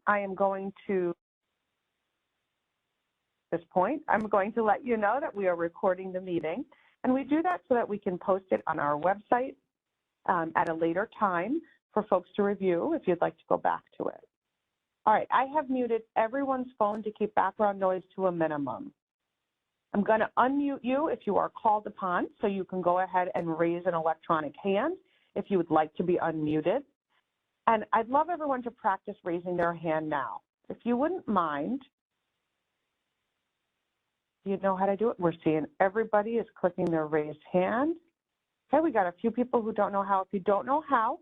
I'm going to let you know that we are recording the meeting, and we do that so that we can post it on our website at a later time for folks to review if you'd like to go back to it. All right, I have muted everyone's phone to keep background noise to a minimum. I'm going to unmute you if you are called upon, so you can go ahead and raise an electronic hand if you would like to be unmuted. And I'd love everyone to practice raising their hand now. If you wouldn't mind, you know how to do it. We're seeing everybody is clicking their raised hand. Okay, we got a few people who don't know how. If you don't know how,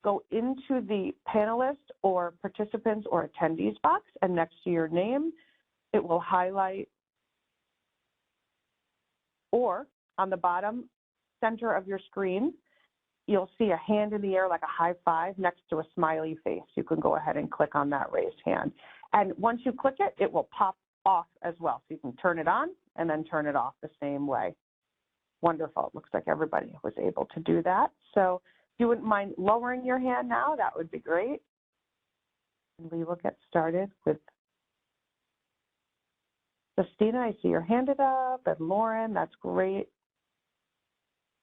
go into the panelist or participants or attendees box, and next to your name, it will highlight, or on the bottom center of your screen, you'll see a hand in the air like a high five next to a smiley face. You can go ahead and click on that raised hand. And once you click it, it will pop off as well. So you can turn it on and then turn it off the same way. Wonderful. It looks like everybody was able to do that. So if you wouldn't mind lowering your hand now, that would be great. And we will get started with Christina. I see your hand it up, and Lauren, that's great.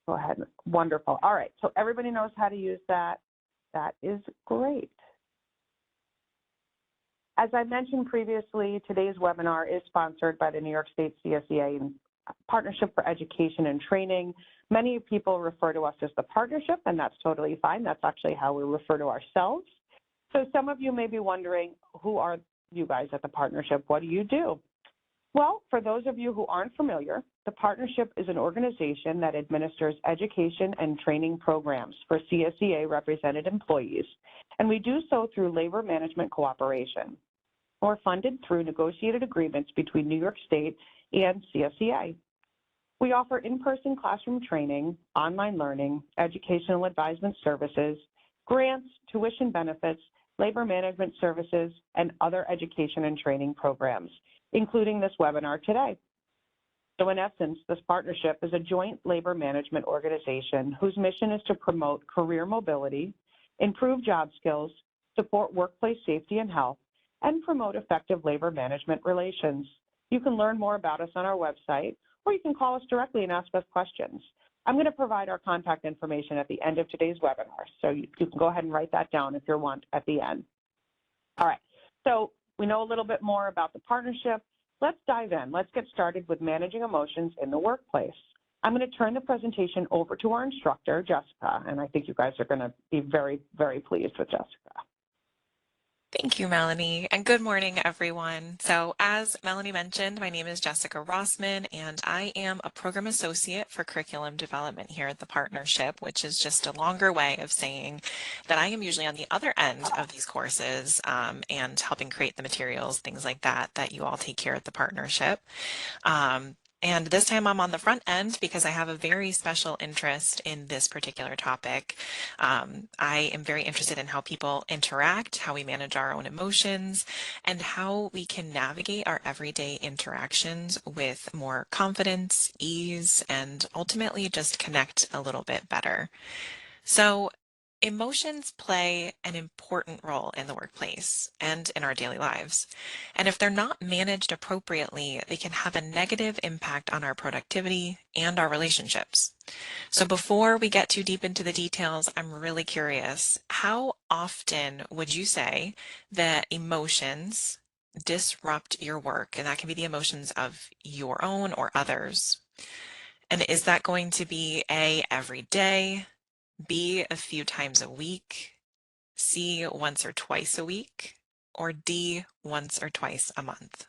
Go ahead. Wonderful. All right. So everybody knows how to use that. That is great. As I mentioned previously, today's webinar is sponsored by the New York State CSEA Partnership for Education and Training. Many people refer to us as the partnership, and that's totally fine. That's actually how we refer to ourselves. So some of you may be wondering, who are you guys at the partnership? What do you do? Well, for those of you who aren't familiar, the partnership is an organization that administers education and training programs for CSEA represented employees, and we do so through labor management cooperation. We're funded through negotiated agreements between New York State and CSEA. We offer in-person classroom training, online learning, educational advisement services, grants, tuition benefits, labor management services, and other education and training programs, including this webinar today. So in essence, this partnership is a joint labor management organization whose mission is to promote career mobility, improve job skills, support workplace safety and health, and promote effective labor management relations. You can learn more about us on our website, or you can call us directly and ask us questions. I'm going to provide our contact information at the end of today's webinar, so you can go ahead and write that down if you want at the end. All right, so we know a little bit more about the partnership. Let's dive in. Let's get started with managing emotions in the workplace. I'm going to turn the presentation over to our instructor, Jessica, and I think you guys are going to be very, very pleased with Jessica. Thank you, Melanie, and good morning, everyone. So as Melanie mentioned, my name is Jessica Rossman, and I am a program associate for curriculum development here at the partnership, which is just a longer way of saying that I am usually on the other end of these courses and helping create the materials, things like that, that you all take here at the partnership. And this time I'm on the front end because I have a very special interest in this particular topic. I am very interested in how people interact, how we manage our own emotions, and how we can navigate our everyday interactions with more confidence, ease, and ultimately just connect a little bit better. So emotions play an important role in the workplace and in our daily lives. And if they're not managed appropriately, they can have a negative impact on our productivity and our relationships. So before we get too deep into the details, I'm really curious, how often would you say that emotions disrupt your work? And that can be the emotions of your own or others. And is that going to be A, every day, B, a few times a week, C, once or twice a week, or D, once or twice a month?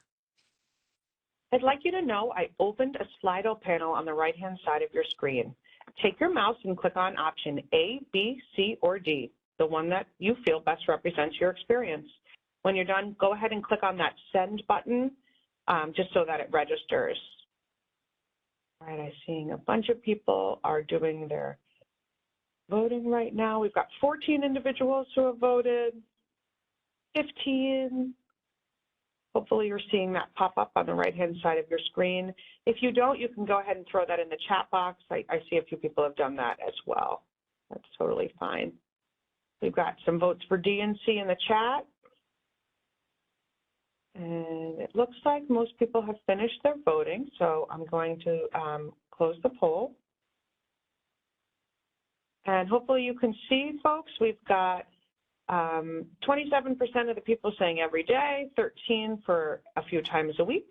I'd like you to know I opened a Slido panel on the right-hand side of your screen. Take your mouse and click on option A, B, C, or D, the one that you feel best represents your experience. When you're done, go ahead and click on that send button just so that it registers. All right, I'm seeing a bunch of people are doing their voting right now. We've got 14 individuals who have voted, 15. Hopefully you're seeing that pop up on the right-hand side of your screen. If you don't, you can go ahead and throw that in the chat box. I see a few people have done that as well. That's totally fine. We've got some votes for D and C in the chat. And it looks like most people have finished their voting, so I'm going to close the poll. And hopefully you can see, folks, we've got 27% of the people saying every day, 13 for a few times a week,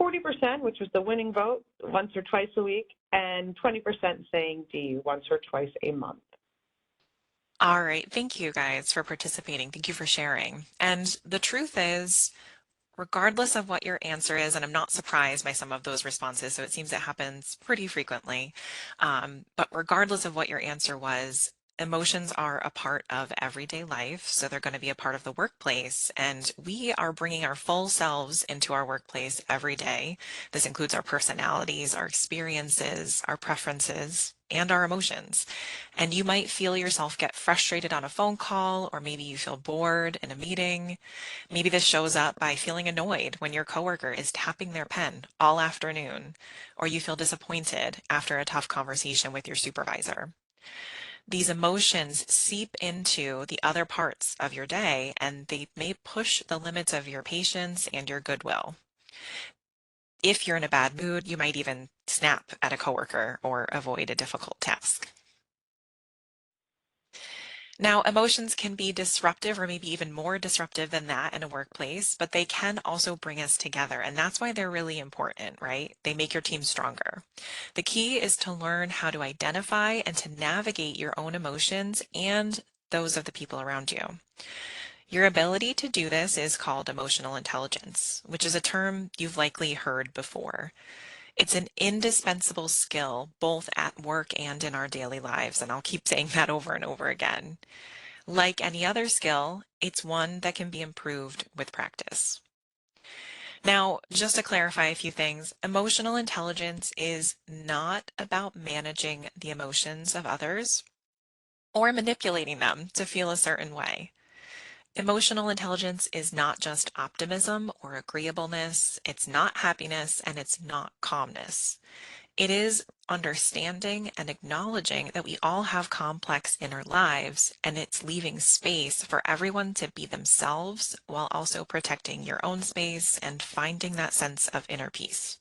40%, which was the winning vote, once or twice a week, and 20% saying D, once or twice a month. All right, thank you guys for participating. Thank you for sharing. And the truth is, regardless of what your answer is, and I'm not surprised by some of those responses, so it seems it happens pretty frequently, but regardless of what your answer was, emotions are a part of everyday life, so they're going to be a part of the workplace, and we are bringing our full selves into our workplace every day. This includes our personalities, our experiences, our preferences, and our emotions. And you might feel yourself get frustrated on a phone call, or maybe you feel bored in a meeting. Maybe this shows up by feeling annoyed when your coworker is tapping their pen all afternoon, or you feel disappointed after a tough conversation with your supervisor. These emotions seep into the other parts of your day, and they may push the limits of your patience and your goodwill. If you're in a bad mood, you might even snap at a coworker or avoid a difficult task. Now, emotions can be disruptive or maybe even more disruptive than that in a workplace, but they can also bring us together. And that's why they're really important, right? They make your team stronger. The key is to learn how to identify and to navigate your own emotions and those of the people around you. Your ability to do this is called emotional intelligence, which is a term you've likely heard before. It's an indispensable skill both at work and in our daily lives, and I'll keep saying that over and over again. Like any other skill, it's one that can be improved with practice. Now, just to clarify a few things, emotional intelligence is not about managing the emotions of others or manipulating them to feel a certain way. Emotional intelligence is not just optimism or agreeableness, it's not happiness, and it's not calmness. It is understanding and acknowledging that we all have complex inner lives, and it's leaving space for everyone to be themselves while also protecting your own space and finding that sense of inner peace.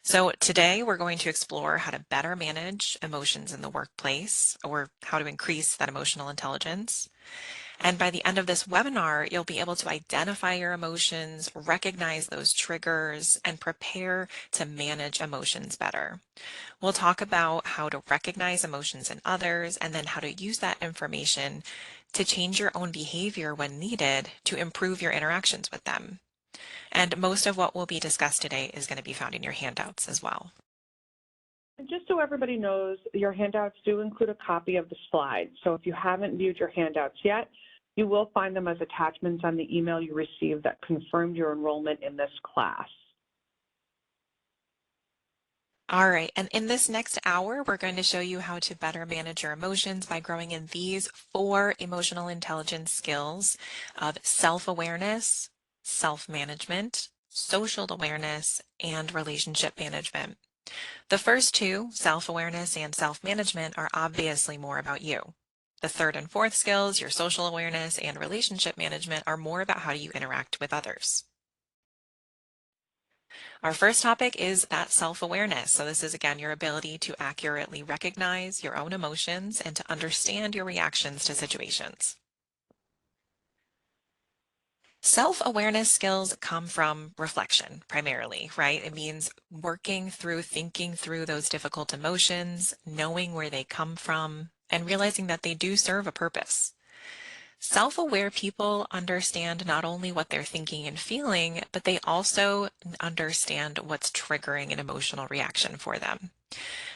So today we're going to explore how to better manage emotions in the workplace, or how to increase that emotional intelligence. And by the end of this webinar, you'll be able to identify your emotions, recognize those triggers, and prepare to manage emotions better. We'll talk about how to recognize emotions in others, and then how to use that information to change your own behavior when needed to improve your interactions with them. And most of what will be discussed today is going to be found in your handouts as well. And just so everybody knows, your handouts do include a copy of the slides. So if you haven't viewed your handouts yet, you will find them as attachments on the email you received that confirmed your enrollment in this class. All right, and in this next hour, we're going to show you how to better manage your emotions by growing in these 4 emotional intelligence skills of self-awareness, self-management, social awareness, and relationship management. The first 2, self-awareness and self-management, are obviously more about you. The third and fourth skills, your social awareness and relationship management, are more about how you interact with others. Our first topic is that self-awareness. So this is, again, your ability to accurately recognize your own emotions and to understand your reactions to situations. Self-awareness skills come from reflection primarily, right? It means thinking through those difficult emotions, knowing where they come from, and realizing that they do serve a purpose. Self-aware people understand not only what they're thinking and feeling, but they also understand what's triggering an emotional reaction for them.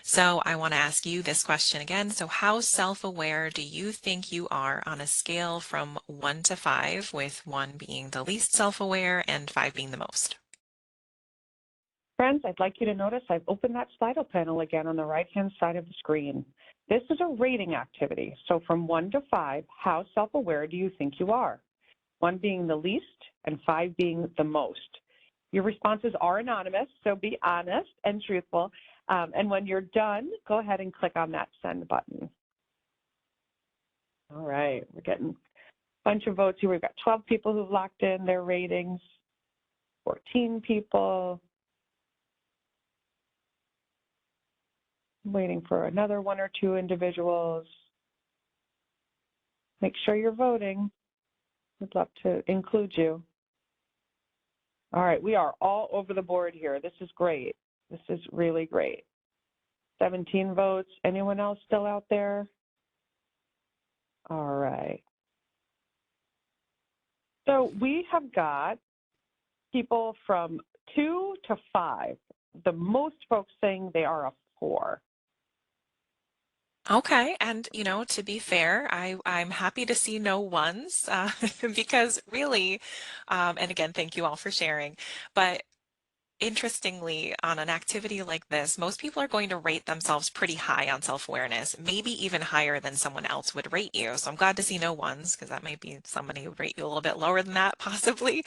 So I want to ask you this question again. So how self-aware do you think you are on a scale from 1 to 5, with 1 being the least self-aware and 5 being the most? Friends, I'd like you to notice I've opened that Slido panel again on the right-hand side of the screen. This is a rating activity. So from 1 to 5, how self-aware do you think you are? 1 being the least and 5 being the most. Your responses are anonymous, so be honest and truthful. And when you're done, go ahead and click on that send button. All right, we're getting Bunch of votes here. We've got 12 people who've locked in their ratings, 14 people. Waiting for another 1 or 2 individuals. Make sure you're voting. We'd love to include you. All right, we are all over the board here. This is great. This is really great. 17 votes. Anyone else still out there? All right. So we have got people from 2 to 5. The most folks saying they are a 4. Okay, and to be fair, I'm happy to see no ones because really, and again, thank you all for sharing, but interestingly, on an activity like this, most people are going to rate themselves pretty high on self-awareness, maybe even higher than someone else would rate you. So I'm glad to see no ones, because that might be somebody who would rate you a little bit lower than that, possibly.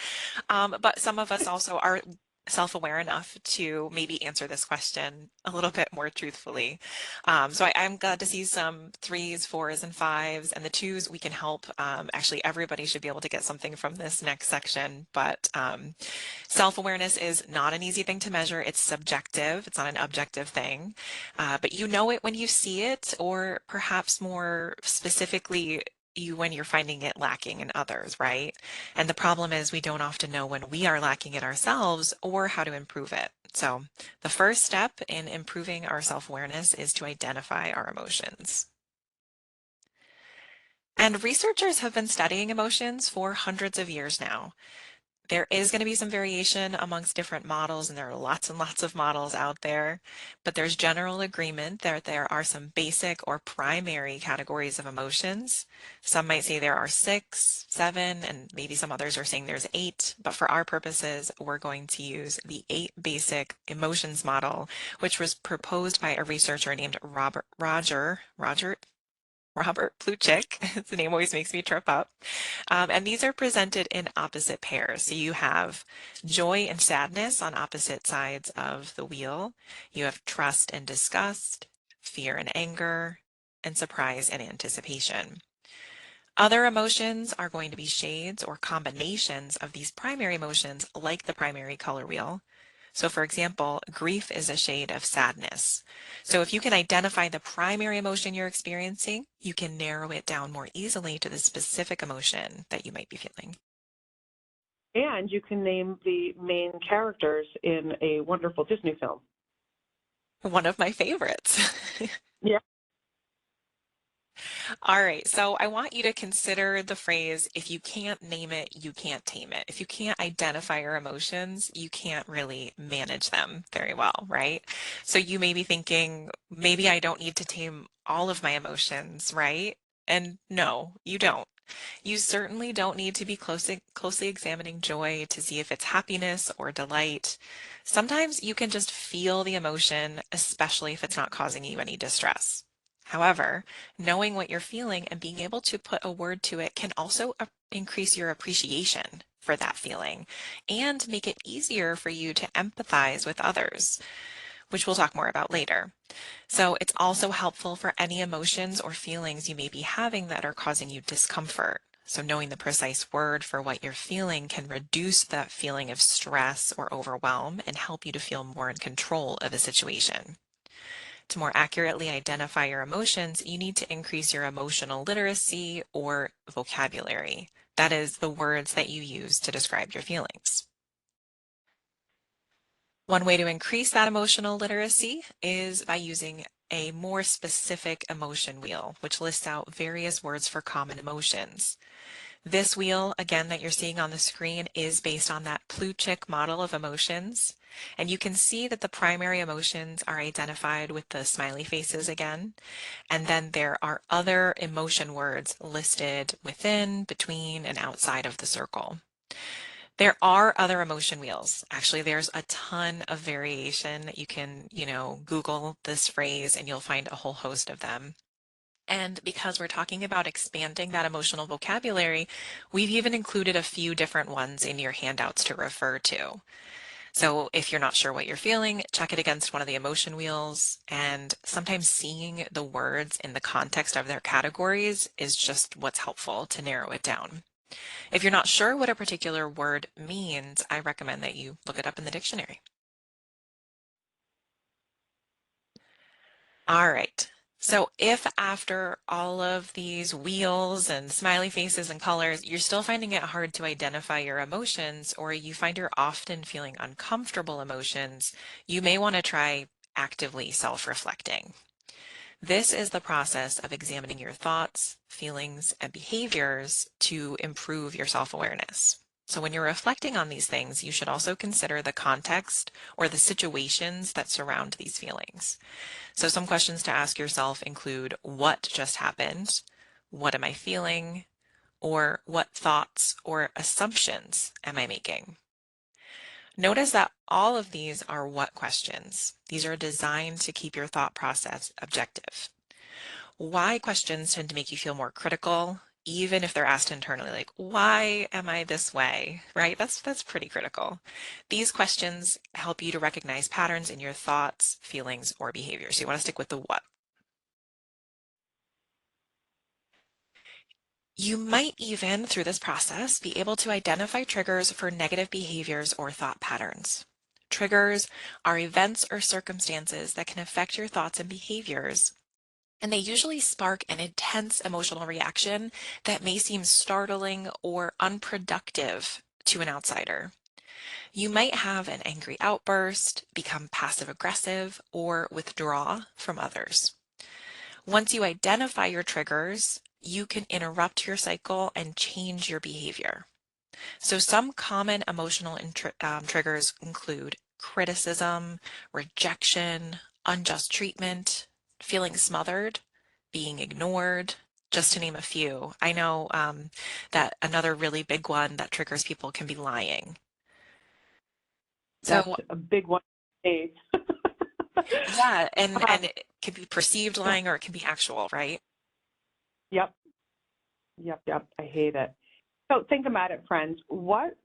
But some of us also are self-aware enough to maybe answer this question a little bit more truthfully. So I'm glad to see some 3s, 4s, and 5s, and the 2s we can help. Actually, everybody should be able to get something from this next section, but self-awareness is not an easy thing to measure. It's subjective. It's not an objective thing, but you know it when you see it, or perhaps more specifically, when you're finding it lacking in others, right? And the problem is we don't often know when we are lacking it ourselves or how to improve it. So the first step in improving our self-awareness is to identify our emotions. And researchers have been studying emotions for hundreds of years now. There is going to be some variation amongst different models, and there are lots and lots of models out there, but there's general agreement that there are some basic or primary categories of emotions. Some might say there are 6, 7, and maybe some others are saying there's 8, but for our purposes, we're going to use the 8 basic emotions model, which was proposed by a researcher named Robert Plutchik. The name always makes me trip up. And these are presented in opposite pairs. So you have joy and sadness on opposite sides of the wheel. You have trust and disgust, fear and anger, and surprise and anticipation. Other emotions are going to be shades or combinations of these primary emotions, like the primary color wheel. So for example, grief is a shade of sadness. So if you can identify the primary emotion you're experiencing, you can narrow it down more easily to the specific emotion that you might be feeling. And you can name the main characters in a wonderful Disney film. One of my favorites. Yeah. All right, so I want you to consider the phrase, if you can't name it, you can't tame it. If you can't identify your emotions, you can't really manage them very well, right? So you may be thinking, maybe I don't need to tame all of my emotions, right? And no, you don't. You certainly don't need to be closely examining joy to see if it's happiness or delight. Sometimes you can just feel the emotion, especially if it's not causing you any distress. However, knowing what you're feeling and being able to put a word to it can also increase your appreciation for that feeling and make it easier for you to empathize with others, which we'll talk more about later. So it's also helpful for any emotions or feelings you may be having that are causing you discomfort. So knowing the precise word for what you're feeling can reduce that feeling of stress or overwhelm and help you to feel more in control of a situation. To more accurately identify your emotions, you need to increase your emotional literacy or vocabulary. That is the words that you use to describe your feelings. One way to increase that emotional literacy is by using a more specific emotion wheel, which lists out various words for common emotions. This wheel, again, that you're seeing on the screen is based on that Plutchik model of emotions. And you can see that the primary emotions are identified with the smiley faces again. And then there are other emotion words listed within, between, and outside of the circle. There are other emotion wheels. Actually, there's a ton of variation. You can, Google this phrase and you'll find a whole host of them. And because we're talking about expanding that emotional vocabulary, we've even included a few different ones in your handouts to refer to. So if you're not sure what you're feeling, check it against one of the emotion wheels, and sometimes seeing the words in the context of their categories is just what's helpful to narrow it down. If you're not sure what a particular word means, I recommend that you look it up in the dictionary. All right. So if after all of these wheels and smiley faces and colors, you're still finding it hard to identify your emotions, or you find you're often feeling uncomfortable emotions, you may want to try actively self-reflecting. This is the process of examining your thoughts, feelings, and behaviors to improve your self-awareness. So when you're reflecting on these things, you should also consider the context or the situations that surround these feelings. So some questions to ask yourself include, what just happened? What am I feeling? Or what thoughts or assumptions am I making? Notice that all of these are what questions. These are designed to keep your thought process objective. Why questions tend to make you feel more critical, even if they're asked internally, like, why am I this way? Right? That's pretty critical. These questions help you to recognize patterns in your thoughts, feelings, or behaviors. So you want to stick with the what. You might even, through this process, be able to identify triggers for negative behaviors or thought patterns. Triggers are events or circumstances that can affect your thoughts and behaviors, and they usually spark an intense emotional reaction that may seem startling or unproductive to an outsider. You might have an angry outburst, become passive aggressive, or withdraw from others. Once you identify your triggers, you can interrupt your cycle and change your behavior. So some common emotional triggers include criticism, rejection, unjust treatment, feeling smothered, being ignored, just to name a few. I know that another really big one that triggers people can be lying. That's So a big one. yeah, and Uh, and it can be perceived yeah. lying or it can be actual, right? Yep. Yep. I hate it. So think about it, friends. What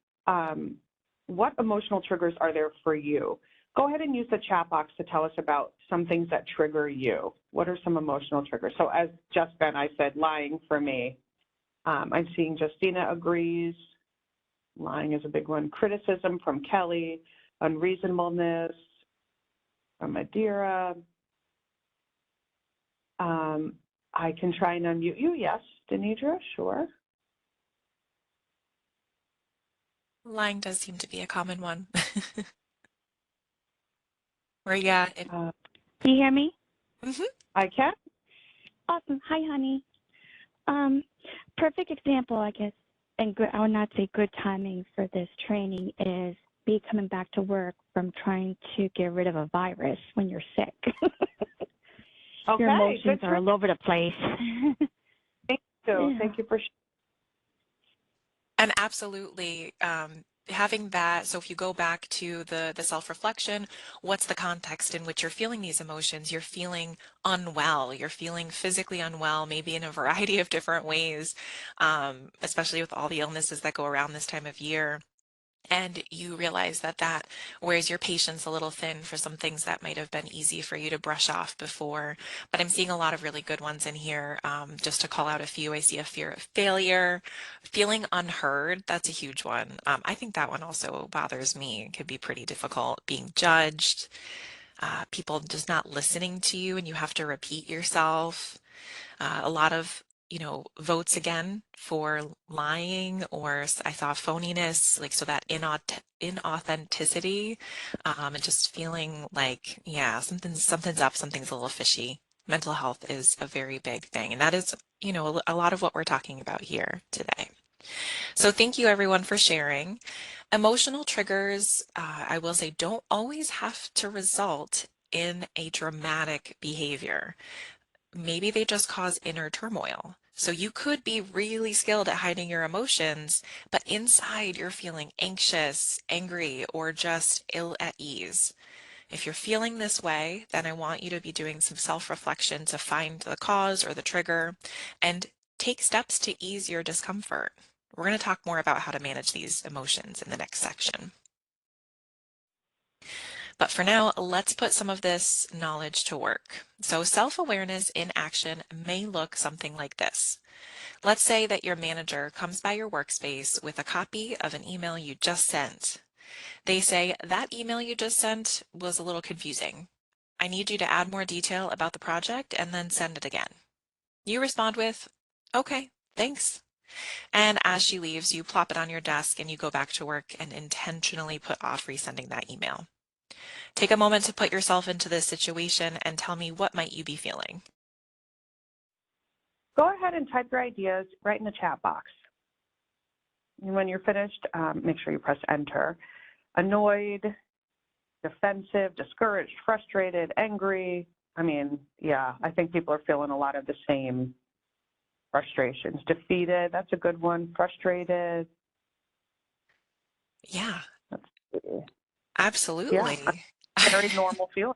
emotional triggers are there for you? Go ahead and use the chat box to tell us about some things that trigger you. What are some emotional triggers? So as just Ben, I said, lying for me. I'm seeing Justina agrees. Lying is a big one. Criticism from Kelly. Unreasonableness from Adira. I can try and unmute you. Yes, Denidra, sure. Lying does seem to be a common one. Where yeah, Uh, Can you hear me? mhm. I can. Awesome. Hi, honey. Um, Perfect example, I guess, and good, I would not say good timing for this training is me coming back to work from trying to get rid of a virus when you're sick. Your Okay, emotions good are trick. all over the place. Thank you. Yeah. Thank you for And absolutely, having that, so if you go back to the self-reflection, what's the context in which you're feeling these emotions? You're feeling unwell, you're feeling physically unwell, maybe in a variety of different ways, especially with all the illnesses that go around this time of year. And you realize that wears your patience a little thin for some things that might have been easy for you to brush off before. But I'm seeing a lot of really good ones in here. Just to call out a few, I see a fear of failure, feeling unheard. That's a huge one. I think that one also bothers me. It could be pretty difficult being judged, people just not listening to you and you have to repeat yourself. A lot of votes again for lying, or I saw phoniness, like so that inauthenticity, and just feeling like, yeah, something's up, something's a little fishy. Mental health is a very big thing, and that is, a lot of what we're talking about here today. So thank you everyone for sharing. Emotional triggers, I will say, don't always have to result in a dramatic behavior. Maybe they just cause inner turmoil. So you could be really skilled at hiding your emotions, but inside you're feeling anxious, angry, or just ill at ease. If you're feeling this way, then I want you to be doing some self-reflection to find the cause or the trigger and take steps to ease your discomfort. We're going to talk more about how to manage these emotions in the next section. But for now, let's put some of this knowledge to work. So self-awareness in action may look something like this. Let's say that your manager comes by your workspace with a copy of an email you just sent. They say, that email you just sent was a little confusing. I need you to add more detail about the project and then send it again. You respond with, okay, thanks. And as she leaves, you plop it on your desk and you go back to work and intentionally put off resending that email. Take a moment to put yourself into this situation and tell me, what might you be feeling? Go ahead and type your ideas right in the chat box. And when you're finished, make sure you press enter. Annoyed, defensive, discouraged, frustrated, angry. I mean, yeah, I think people are feeling a lot of the same frustrations. Defeated, that's a good one. Frustrated. Yeah, Let's see. absolutely. Yeah, very normal feeling.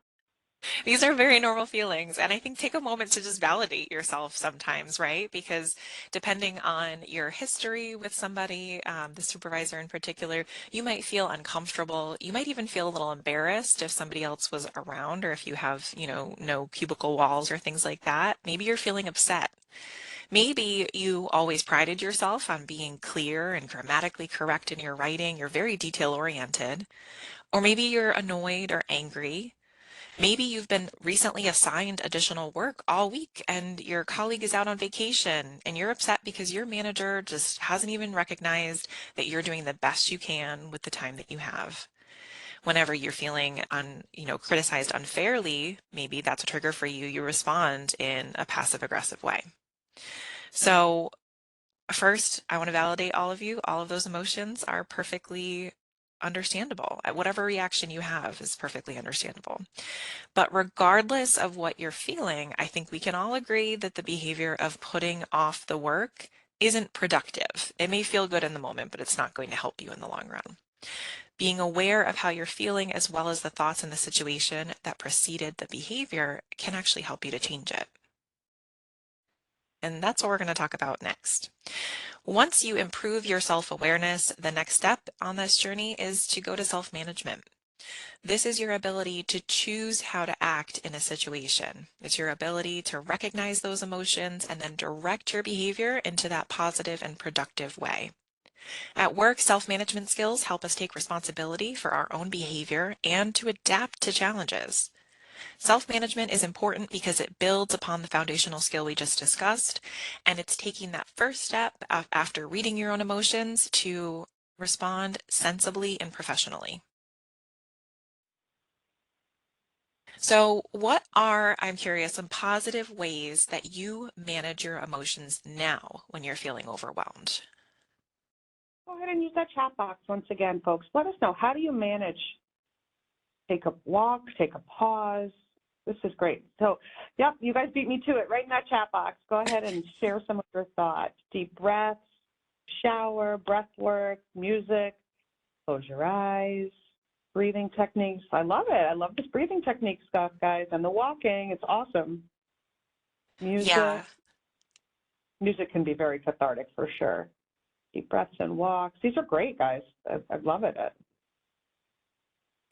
These are very normal feelings. And I think take a moment to just validate yourself sometimes, right? Because depending on your history with somebody, the supervisor in particular, you might feel uncomfortable. You might even feel a little embarrassed if somebody else was around or if you have, no cubicle walls or things like that. Maybe you're feeling upset. Maybe you always prided yourself on being clear and grammatically correct in your writing. You're very detail oriented. Or maybe you're annoyed or angry. Maybe you've been recently assigned additional work all week and your colleague is out on vacation and you're upset because your manager just hasn't even recognized that you're doing the best you can with the time that you have. Whenever you're feeling criticized unfairly, maybe that's a trigger for you. You respond in a passive aggressive way. So first, I want to validate all of you. All of those emotions are perfectly understandable. Whatever reaction you have is perfectly understandable. But regardless of what you're feeling, I think we can all agree that the behavior of putting off the work isn't productive. It may feel good in the moment, but it's not going to help you in the long run. Being aware of how you're feeling as well as the thoughts in the situation that preceded the behavior can actually help you to change it. And that's what we're going to talk about next. Once you improve your self-awareness, the next step on this journey is to go to self-management. This is your ability to choose how to act in a situation. It's your ability to recognize those emotions and then direct your behavior into that positive and productive way. At work, self-management skills help us take responsibility for our own behavior and to adapt to challenges. Self-management is important because it builds upon the foundational skill we just discussed, and it's taking that first step after reading your own emotions to respond sensibly and professionally. So what are, I'm curious, some positive ways that you manage your emotions now when you're feeling overwhelmed? Go ahead and use that chat box once again, folks. Let us know, how do you manage? Take a walk, take a pause. This is great. So, yep, you guys beat me to it right in that chat box. Go ahead and share some of your thoughts. Deep breaths, shower, breath work, music, close your eyes, breathing techniques. I love it. I love this breathing technique stuff, guys, and the walking. It's awesome. Music. Yeah. Music can be very cathartic for sure. Deep breaths and walks. These are great, guys. I love it.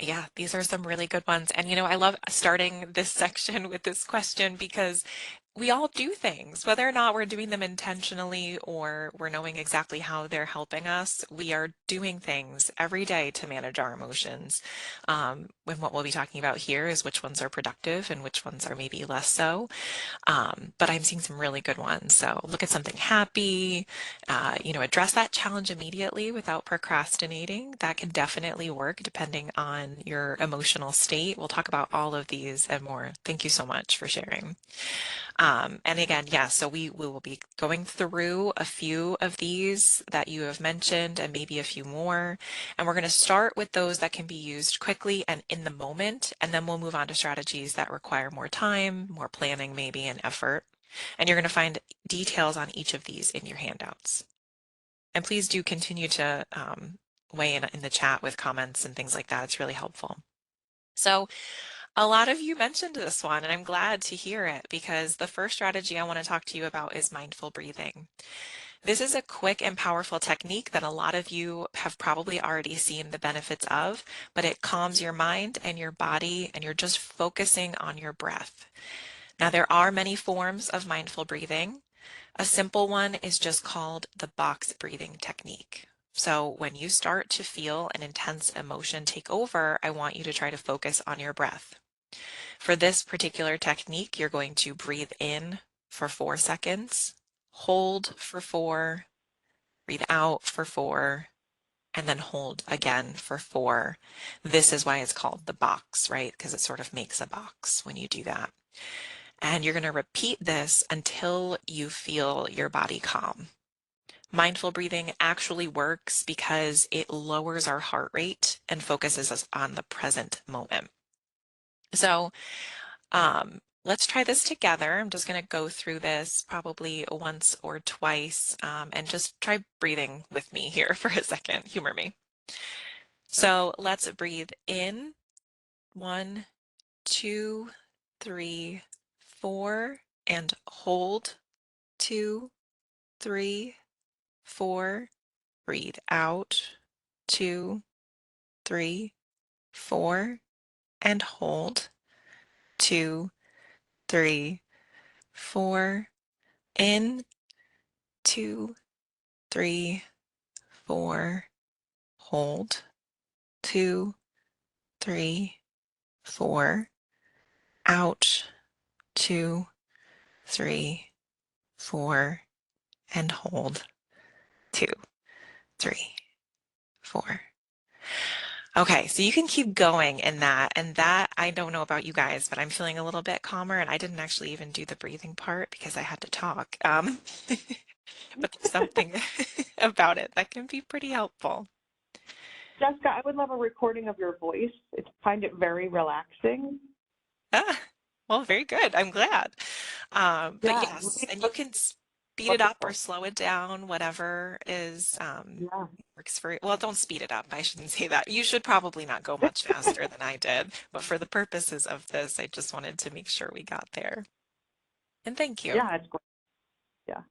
Yeah, these are some really good ones. And I love starting this section with this question because we all do things, whether or not we're doing them intentionally or we're knowing exactly how they're helping us. We are doing things every day to manage our emotions. And what we'll be talking about here is which ones are productive and which ones are maybe less so. But I'm seeing some really good ones. So look at something happy, address that challenge immediately without procrastinating. That can definitely work depending on your emotional state. We'll talk about all of these and more. Thank you so much for sharing. And again, yeah, so we will be going through a few of these that you have mentioned and maybe a few more. And we're going to start with those that can be used quickly and in the moment, and then we'll move on to strategies that require more time, more planning maybe, and effort. And you're going to find details on each of these in your handouts. And please do continue to weigh in the chat with comments and things like that. It's really helpful. So a lot of you mentioned this one, and I'm glad to hear it because the first strategy I want to talk to you about is mindful breathing. This is a quick and powerful technique that a lot of you have probably already seen the benefits of, but it calms your mind and your body, and you're just focusing on your breath. Now, there are many forms of mindful breathing. A simple one is just called the box breathing technique. So when you start to feel an intense emotion take over, I want you to try to focus on your breath. For this particular technique, you're going to breathe in for 4 seconds, hold for 4, breathe out for 4, and then hold again for 4. This is why it's called the box, right? Because it sort of makes a box when you do that. And you're going to repeat this until you feel your body calm. Mindful breathing actually works because it lowers our heart rate and focuses us on the present moment. So let's try this together. I'm just going to go through this probably once or twice and just try breathing with me here for a second. Humor me. So let's breathe in. 1, 2, 3, 4, and hold. 2, 3, 4. Breathe out. 2, 3, 4, and hold. 2, 3, 4. In. 2, 3, 4. Hold. 2, 3, 4. Out. 2, 3, 4. And hold. 2, 3, 4. Okay, so you can keep going in that. And that, I don't know about you guys, but I'm feeling a little bit calmer. And I didn't actually even do the breathing part because I had to talk. But there's something about it that can be pretty helpful. Jessica, I would love a recording of your voice. I find it very relaxing. Ah, well, very good. I'm glad. But Yeah, yes, and you can speed it up or slow it down, whatever is yeah. works for you. Well, don't speed it up. I shouldn't say that. You should probably not go much faster than I did. But for the purposes of this, I just wanted to make sure we got there. And thank you. Yeah, it's great. Yeah.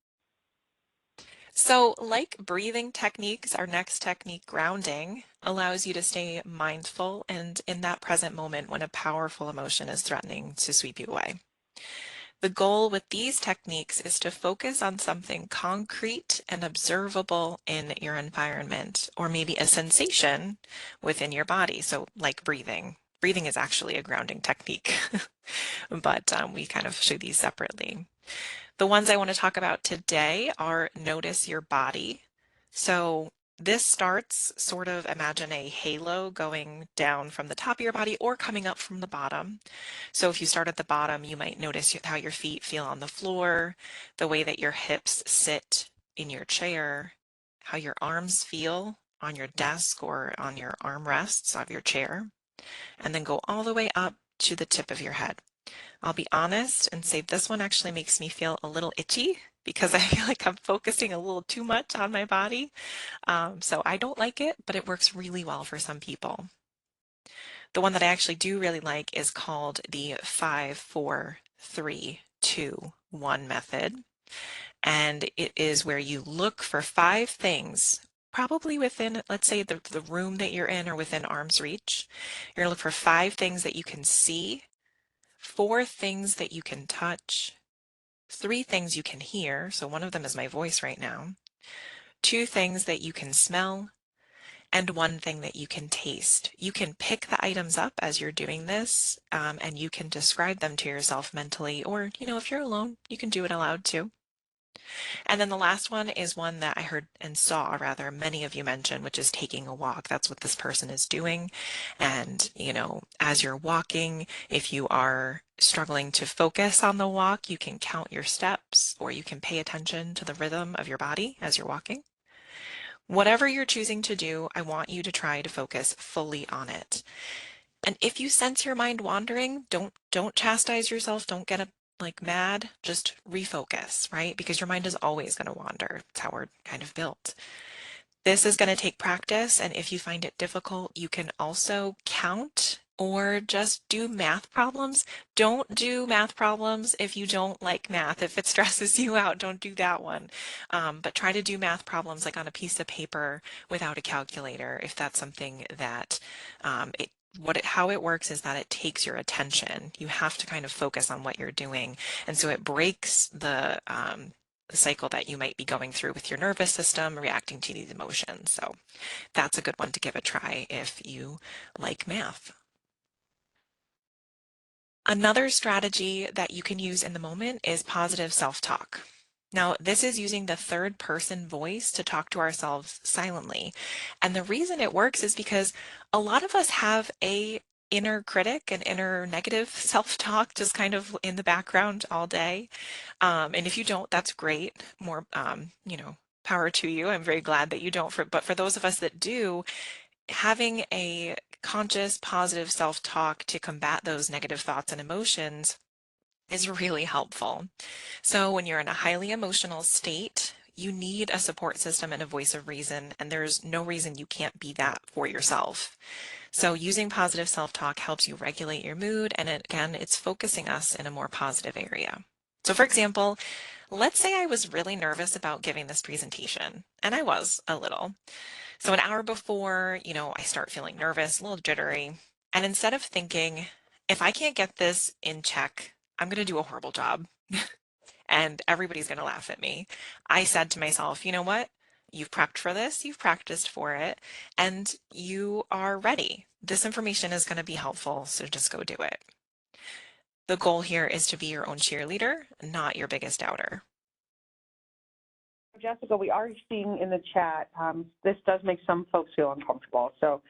So, like breathing techniques, our next technique, grounding, allows you to stay mindful and in that present moment when a powerful emotion is threatening to sweep you away. The goal with these techniques is to focus on something concrete and observable in your environment, or maybe a sensation within your body. So, like breathing. Breathing is actually a grounding technique, but we kind of show these separately. The ones I want to talk about today are notice your body. So this starts sort of, imagine a halo going down from the top of your body or coming up from the bottom. So if you start at the bottom, you might notice how your feet feel on the floor, the way that your hips sit in your chair, how your arms feel on your desk or on your armrests of your chair, and then go all the way up to the tip of your head. I'll be honest and say this one actually makes me feel a little itchy because I feel like I'm focusing a little too much on my body. So I don't like it, but it works really well for some people. The one that I actually do really like is called the 5, 4, 3, 2, 1 method. And it is where you look for 5 things, probably within, let's say, the room that you're in or within arm's reach. You're gonna look for 5 things that you can see, 4 things that you can touch, 3 things you can hear, so one of them is my voice right now, 2 things that you can smell, and 1 thing that you can taste. You can pick the items up as you're doing this, and you can describe them to yourself mentally, or, if you're alone, you can do it aloud too. And then the last one is one that I heard and saw rather many of you mention, which is taking a walk. That's what this person is doing. And, as you're walking, if you are struggling to focus on the walk, you can count your steps or you can pay attention to the rhythm of your body as you're walking. Whatever you're choosing to do, I want you to try to focus fully on it. And if you sense your mind wandering, don't chastise yourself, don't get mad, just refocus, right? Because your mind is always going to wander. It's how we're kind of built. This is going to take practice, and if you find it difficult, you can also count or just do math problems. Don't do math problems if you don't like math. If it stresses you out, don't do that one. But try to do math problems like on a piece of paper without a calculator if that's something that how it works is that it takes your attention. You have to kind of focus on what you're doing. And so it breaks the cycle that you might be going through with your nervous system reacting to these emotions. So that's a good one to give a try if you like math. Another strategy that you can use in the moment is positive self-talk. Now, this is using the third person voice to talk to ourselves silently. And the reason it works is because a lot of us have a inner critic, an inner negative self-talk just kind of in the background all day. And if you don't, that's great. More, power to you. I'm very glad that you don't. But for those of us that do, having a conscious, positive self-talk to combat those negative thoughts and emotions is really helpful. So when you're in a highly emotional state, you need a support system and a voice of reason, and there's no reason you can't be that for yourself. So using positive self-talk helps you regulate your mood, and again, it's focusing us in a more positive area. So for example, let's say I was really nervous about giving this presentation, and I was a little. So an hour before, I start feeling nervous, a little jittery. And instead of thinking, if I can't get this in check, I'm going to do a horrible job and everybody's going to laugh at me, I said to myself, you know what? You've prepped for this, you've practiced for it, and you are ready. This information is going to be helpful, so just go do it. The goal here is to be your own cheerleader, not your biggest doubter. Jessica, we are seeing in the chat, this does make some folks feel uncomfortable. So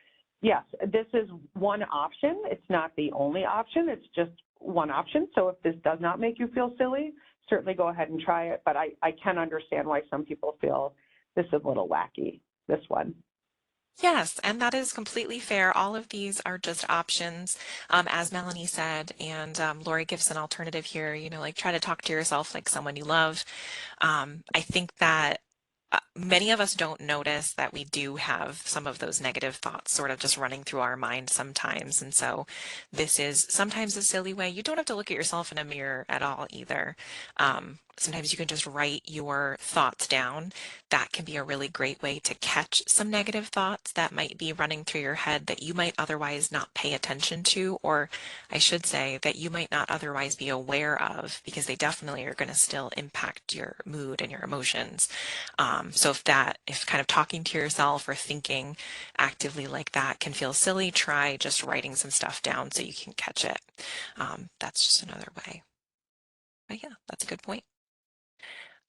yes, this is one option. It's not the only option. It's just one option. So if this does not make you feel silly, certainly go ahead and try it. But I can understand why some people feel this is a little wacky, this one. Yes, and that is completely fair. All of these are just options, as Melanie said, and Lori gives an alternative here, like try to talk to yourself like someone you love. I think that many of us don't notice that we do have some of those negative thoughts sort of just running through our mind sometimes. And so this is sometimes a silly way. You don't have to look at yourself in a mirror at all either. Sometimes you can just write your thoughts down. That can be a really great way to catch some negative thoughts that might be running through your head that you might otherwise not pay attention to, or I should say that you might not otherwise be aware of, because they definitely are going to still impact your mood and your emotions. So if kind of talking to yourself or thinking actively like that can feel silly, try just writing some stuff down so you can catch it. That's just another way. But yeah, that's a good point.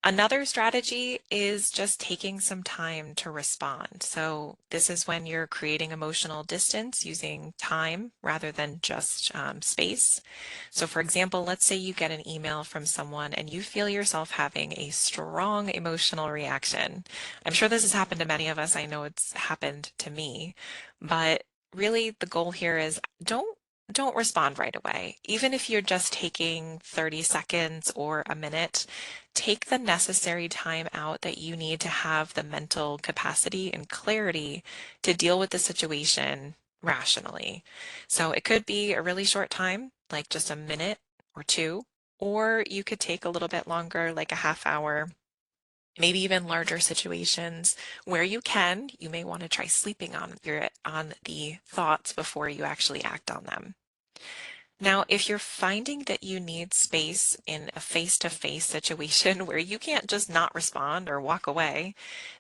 Another strategy is just taking some time to respond. So this is when you're creating emotional distance using time rather than just space. So for example, let's say you get an email from someone and you feel yourself having a strong emotional reaction. I'm sure this has happened to many of us. I know it's happened to me, but really the goal here is don't respond right away. Even if you're just taking 30 seconds or a minute, take the necessary time out that you need to have the mental capacity and clarity to deal with the situation rationally. So it could be a really short time, like just a minute or two, or you could take a little bit longer, like a half hour. Maybe even larger situations where you may want to try sleeping on the thoughts before you actually act on them. Now, if you're finding that you need space in a face-to-face situation where you can't just not respond or walk away,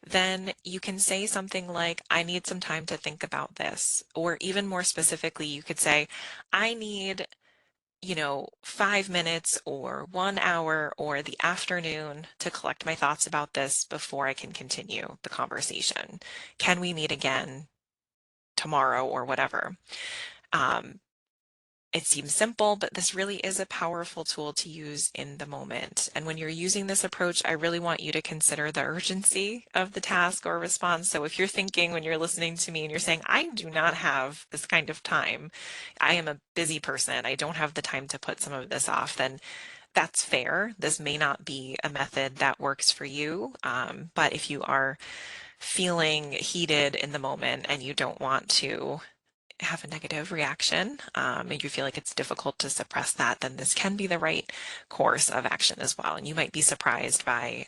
then you can say something like, I need some time to think about this. Or even more specifically, you could say, I need 5 minutes or 1 hour or the afternoon to collect my thoughts about this before I can continue the conversation. Can we meet again tomorrow or whatever? It seems simple, but this really is a powerful tool to use in the moment. And when you're using this approach, I really want you to consider the urgency of the task or response. So if you're thinking when you're listening to me and you're saying, I do not have this kind of time, I am a busy person, I don't have the time to put some of this off, then that's fair. This may not be a method that works for you, but if you are feeling heated in the moment and you don't want to have a negative reaction and you feel like it's difficult to suppress that, then this can be the right course of action as well. And you might be surprised by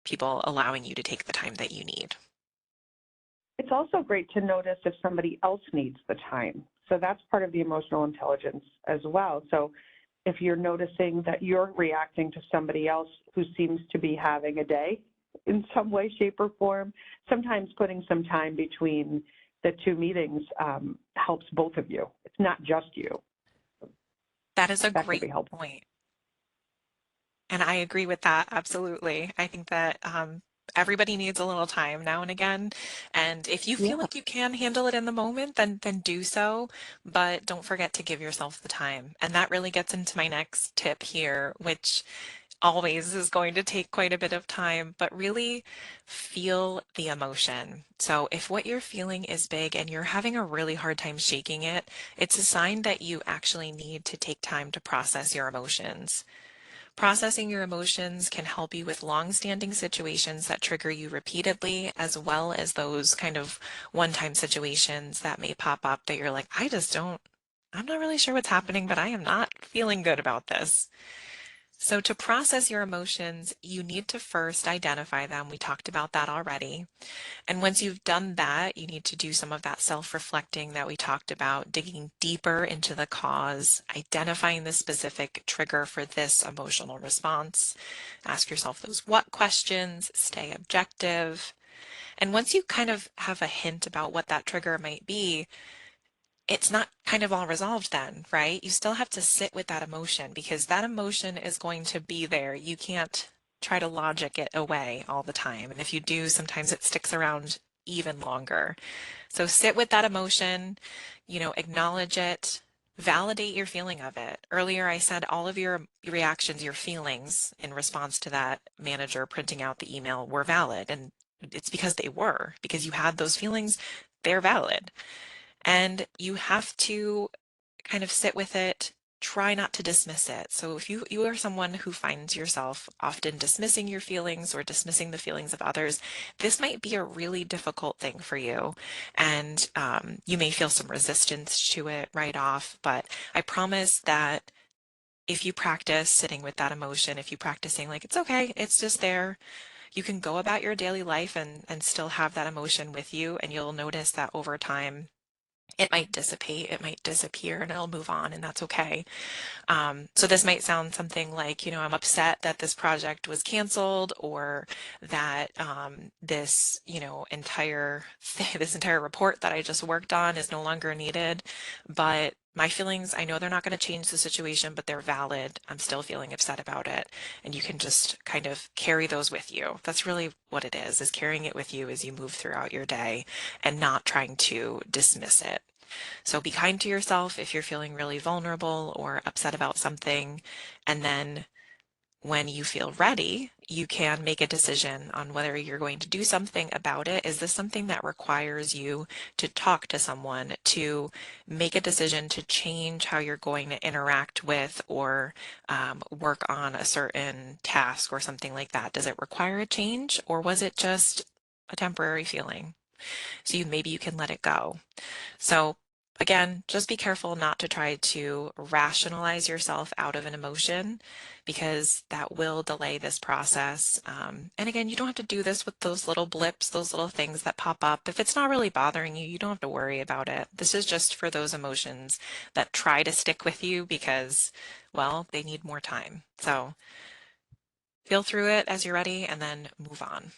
people allowing you to take the time that you need. It's also great to notice if somebody else needs the time. So that's part of the emotional intelligence as well. So if you're noticing that you're reacting to somebody else who seems to be having a day in some way, shape, or form, sometimes putting some time between the two meetings helps both of you. It's not just you. That is a That could be great helpful. point. And I agree with that, absolutely. I think that everybody needs a little time now and again. And if you feel Yeah. like you can handle it in the moment, then do so. But don't forget to give yourself the time. And that really gets into my next tip here, which always is going to take quite a bit of time, but really feel the emotion. So if what you're feeling is big and you're having a really hard time shaking it, it's a sign that you actually need to take time to process your emotions. Processing your emotions can help you with long-standing situations that trigger you repeatedly, as well as those kind of one-time situations that may pop up that you're like, I'm not really sure what's happening, but I am not feeling good about this. So to process your emotions, you need to first identify them. We talked about that already. And once you've done that, you need to do some of that self-reflecting that we talked about, digging deeper into the cause, identifying the specific trigger for this emotional response. Ask yourself those what questions, stay objective. And once you kind of have a hint about what that trigger might be, it's not kind of all resolved then, right? You still have to sit with that emotion because that emotion is going to be there. You can't try to logic it away all the time. And if you do, sometimes it sticks around even longer. So sit with that emotion, acknowledge it, validate your feeling of it. Earlier, I said all of your reactions, your feelings in response to that manager printing out the email were valid. And it's because they were, because you had those feelings, they're valid. And you have to kind of sit with it, try not to dismiss it. So if you are someone who finds yourself often dismissing your feelings or dismissing the feelings of others, this might be a really difficult thing for you. And you may feel some resistance to it right off, but I promise that if you practice sitting with that emotion, if you practice saying like, it's okay, it's just there, you can go about your daily life and still have that emotion with you. And you'll notice that over time, it might dissipate, it might disappear, and it'll move on, and that's okay. So this might sound something like, I'm upset that this project was canceled, or that this, this entire report that I just worked on is no longer needed. But my feelings, I know they're not going to change the situation, but they're valid. I'm still feeling upset about it. And you can just kind of carry those with you. That's really what it is carrying it with you as you move throughout your day and not trying to dismiss it. So be kind to yourself if you're feeling really vulnerable or upset about something. And then when you feel ready, you can make a decision on whether you're going to do something about it. Is this something that requires you to talk to someone, to make a decision to change how you're going to interact with or work on a certain task or something like that? Does it require a change, or was it just a temporary feeling? So maybe you can let it go. So again, just be careful not to try to rationalize yourself out of an emotion, because that will delay this process. And again, you don't have to do this with those little blips, those little things that pop up. If it's not really bothering you, you don't have to worry about it. This is just for those emotions that try to stick with you because, well, they need more time. So feel through it as you're ready and then move on.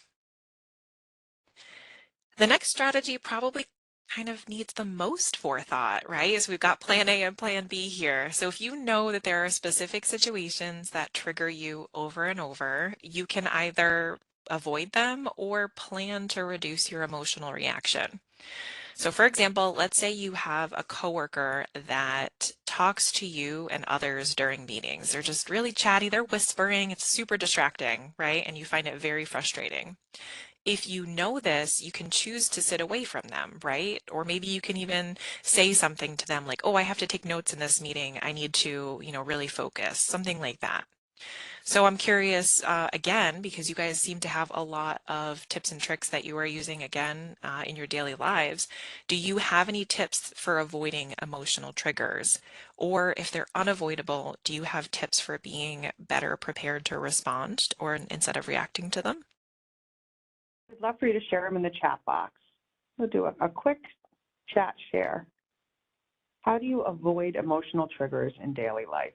The next strategy probably kind of needs the most forethought, right? So we've got plan A and plan B here. So if you know that there are specific situations that trigger you over and over, you can either avoid them or plan to reduce your emotional reaction. So for example, let's say you have a coworker that talks to you and others during meetings. They're just really chatty, they're whispering, it's super distracting, right? And you find it very frustrating. If you know this, you can choose to sit away from them, right? Or maybe you can even say something to them like, oh, I have to take notes in this meeting. I need to, really focus, something like that. So I'm curious, again, because you guys seem to have a lot of tips and tricks that you are using again in your daily lives. Do you have any tips for avoiding emotional triggers? Or if they're unavoidable, do you have tips for being better prepared to respond or instead of reacting to them? I'd love for you to share them in the chat box. We'll do a quick chat share. How do you avoid emotional triggers in daily life?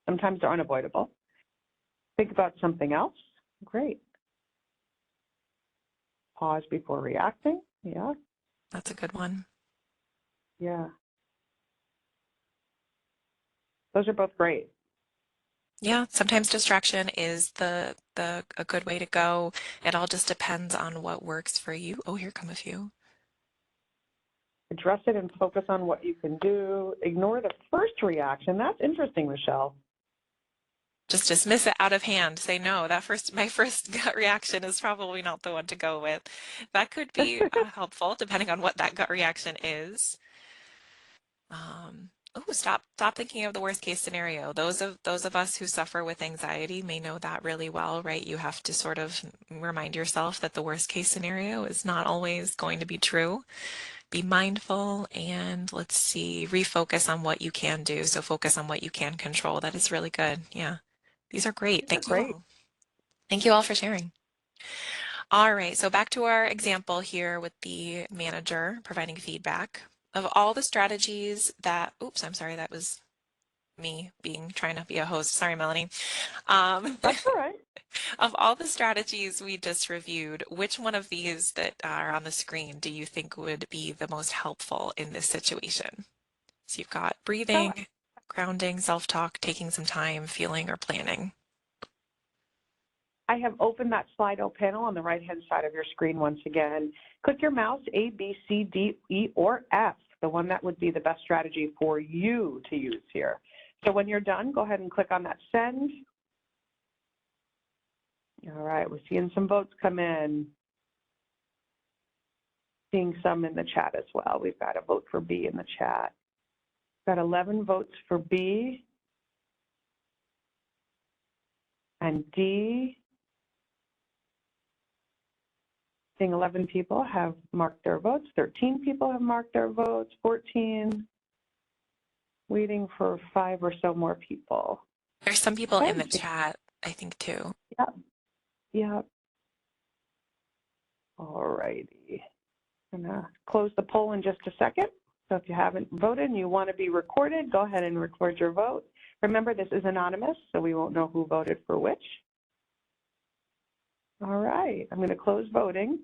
Sometimes they're unavoidable. Think about something else. Great. Pause before reacting. Yeah. That's a good one. Yeah. Those are both great. Yeah, sometimes distraction is a good way to go. It all just depends on what works for you. Oh, here come a few. Address it and focus on what you can do. Ignore the first reaction. That's interesting, Michelle. Just dismiss it out of hand. Say no. My first gut reaction is probably not the one to go with. That could be helpful depending on what that gut reaction is. Oh, stop thinking of the worst case scenario. Those of us who suffer with anxiety may know that really well, right? You have to sort of remind yourself that the worst case scenario is not always going to be true. Be mindful and let's see, refocus on what you can do. So focus on what you can control. That is really good. Yeah. These are great. Thank you Great. all. Thank you all for sharing. All right, so back to our example here with the manager providing feedback. Of all the strategies that, oops, I'm sorry, that was me trying to be a host. Sorry, Melanie. That's all right. Of all the strategies we just reviewed, which one of these that are on the screen do you think would be the most helpful in this situation? So you've got breathing, grounding, self-talk, taking some time, feeling, or planning. I have opened that Slido panel on the right-hand side of your screen once again. Click your mouse, A, B, C, D, E, or F, the one that would be the best strategy for you to use here. So when you're done, go ahead and click on that send. All right, we're seeing some votes come in. Seeing some in the chat as well. We've got a vote for B in the chat. Got 11 votes for B and D. Seeing 11 people have marked their votes. 13 people have marked their votes. 14. Waiting for 5 or so more people. There's some people in the Okay. chat, I think, too. Yep. Yep. All righty. I'm gonna close the poll in just a second. So if you haven't voted and you want to be recorded, go ahead and record your vote. Remember, this is anonymous, so we won't know who voted for which. All right, I'm going to close voting.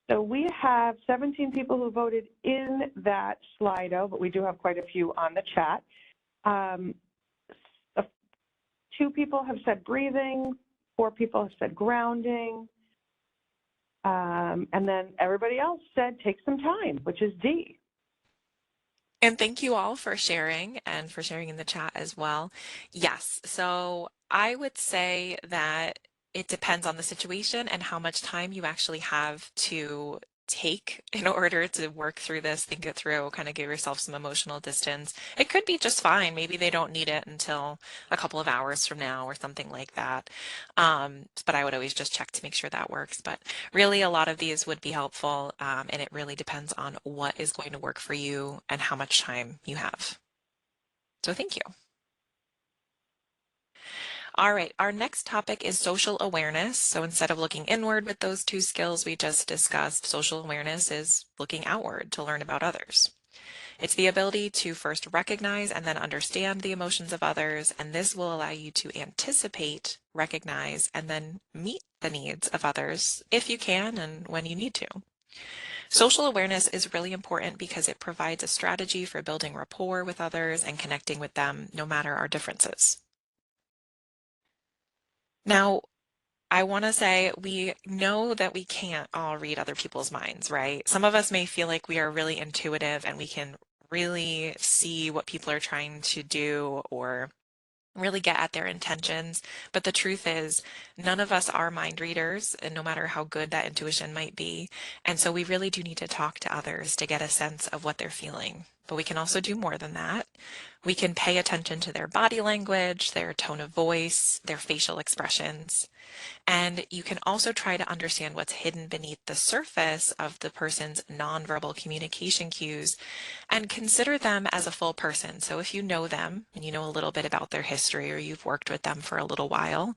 So we have 17 people who voted in that Slido, but we do have quite a few on the chat. 2 people have said breathing, 4 people have said grounding, and then everybody else said take some time, which is D. And thank you all for sharing and for sharing in the chat as well. Yes, so I would say that it depends on the situation and how much time you actually have to take in order to work through this, think it through, kind of give yourself some emotional distance. It could be just fine. Maybe they don't need it until a couple of hours from now or something like that. But I would always just check to make sure that works. But really, a lot of these would be helpful, and it really depends on what is going to work for you and how much time you have. So thank you. All right, our next topic is social awareness. So instead of looking inward with those 2 skills we just discussed, social awareness is looking outward to learn about others. It's the ability to first recognize and then understand the emotions of others, and this will allow you to anticipate, recognize, and then meet the needs of others if you can and when you need to. Social awareness is really important because it provides a strategy for building rapport with others and connecting with them no matter our differences. Now, I want to say we know that we can't all read other people's minds, right? Some of us may feel like we are really intuitive and we can really see what people are trying to do or really get at their intentions. But the truth is, none of us are mind readers, and no matter how good that intuition might be. And so we really do need to talk to others to get a sense of what they're feeling but we can also do more than that. We can pay attention to their body language, their tone of voice, their facial expressions. And you can also try to understand what's hidden beneath the surface of the person's nonverbal communication cues and consider them as a full person. So if you know them and you know a little bit about their history or you've worked with them for a little while,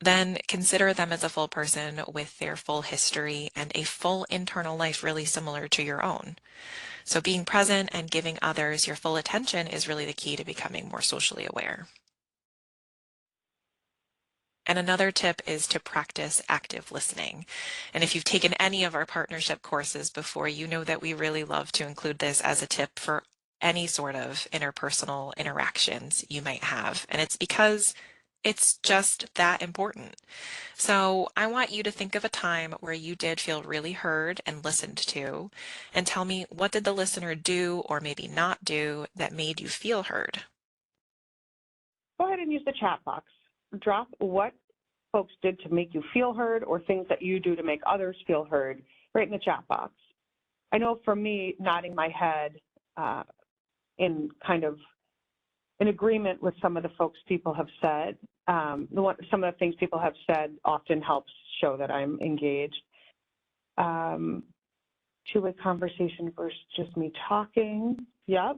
then consider them as a full person with their full history and a full internal life really similar to your own. So being present and giving others your full attention is really the key to becoming more socially aware. And another tip is to practice active listening. And if you've taken any of our partnership courses before, you know that we really love to include this as a tip for any sort of interpersonal interactions you might have. And it's because it's just that important. So I want you to think of a time where you did feel really heard and listened to, and tell me, what did the listener do or maybe not do that made you feel heard? Go ahead and use the chat box. Drop what folks did to make you feel heard or things that you do to make others feel heard right in the chat box. I know for me, nodding my head in kind of in agreement with some of the folks people have said, some of the things people have said often helps show that I'm engaged. Two-way conversation versus just me talking. Yep.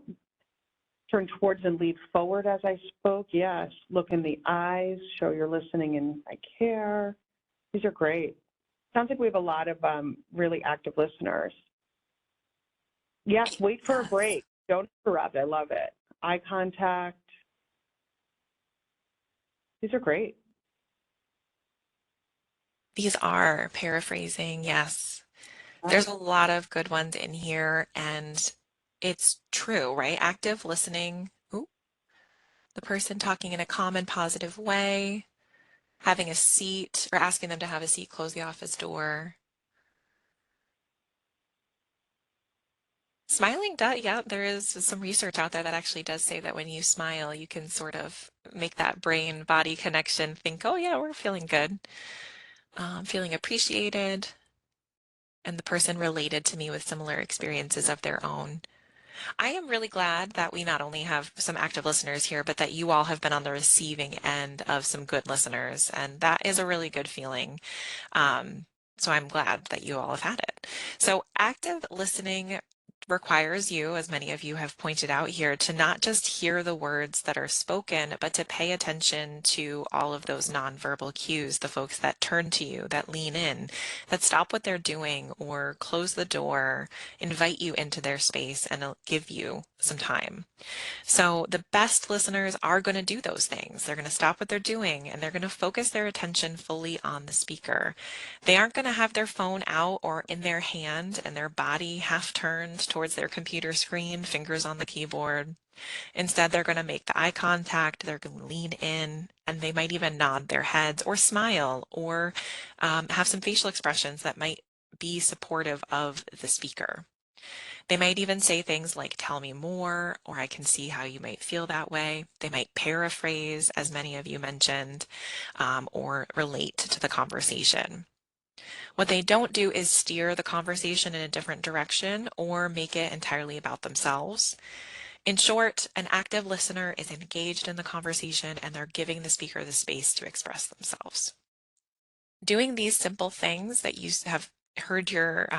Turn towards and lead forward as I spoke. Yes. Look in the eyes. Show you're listening and I care. These are great. Sounds like we have a lot of really active listeners. Yes. Wait for a break. Don't interrupt. I love it. Eye contact. These are great. These are paraphrasing. Yes. There's a lot of good ones in here, and it's true, right? Active listening, the person talking in a calm and positive way, having a seat or asking them to have a seat, close the office door. Smiling, yeah, there is some research out there that actually does say that when you smile, you can sort of make that brain-body connection, think, oh yeah, we're feeling good, feeling appreciated, and the person related to me with similar experiences of their own. I am really glad that we not only have some active listeners here, but that you all have been on the receiving end of some good listeners, and that is a really good feeling. So I'm glad that you all have had it. So active listening requires you, as many of you have pointed out here, to not just hear the words that are spoken, but to pay attention to all of those nonverbal cues, the folks that turn to you, that lean in, that stop what they're doing or close the door, invite you into their space and give you some time. So the best listeners are going to do those things. They're going to stop what they're doing and they're going to focus their attention fully on the speaker. They aren't going to have their phone out or in their hand and their body half turned towards their computer screen, fingers on the keyboard. Instead, they're going to make the eye contact, they're going to lean in, and they might even nod their heads or smile or have some facial expressions that might be supportive of the speaker. They might even say things like, tell me more, or I can see how you might feel that way. They might paraphrase, as many of you mentioned, or relate to the conversation. What they don't do is steer the conversation in a different direction or make it entirely about themselves. In short, an active listener is engaged in the conversation and they're giving the speaker the space to express themselves. Doing these simple things that you have heard your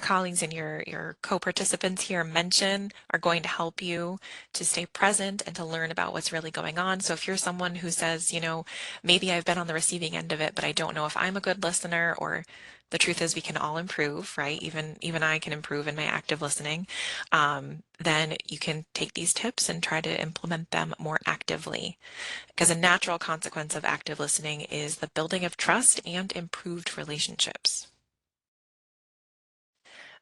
colleagues and your co-participants here mention are going to help you to stay present and to learn about what's really going on. So if you're someone who says, you know, maybe I've been on the receiving end of it, but I don't know if I'm a good listener, or the truth is we can all improve, right? Even I can improve in my active listening. Then you can take these tips and try to implement them more actively. Because a natural consequence of active listening is the building of trust and improved relationships.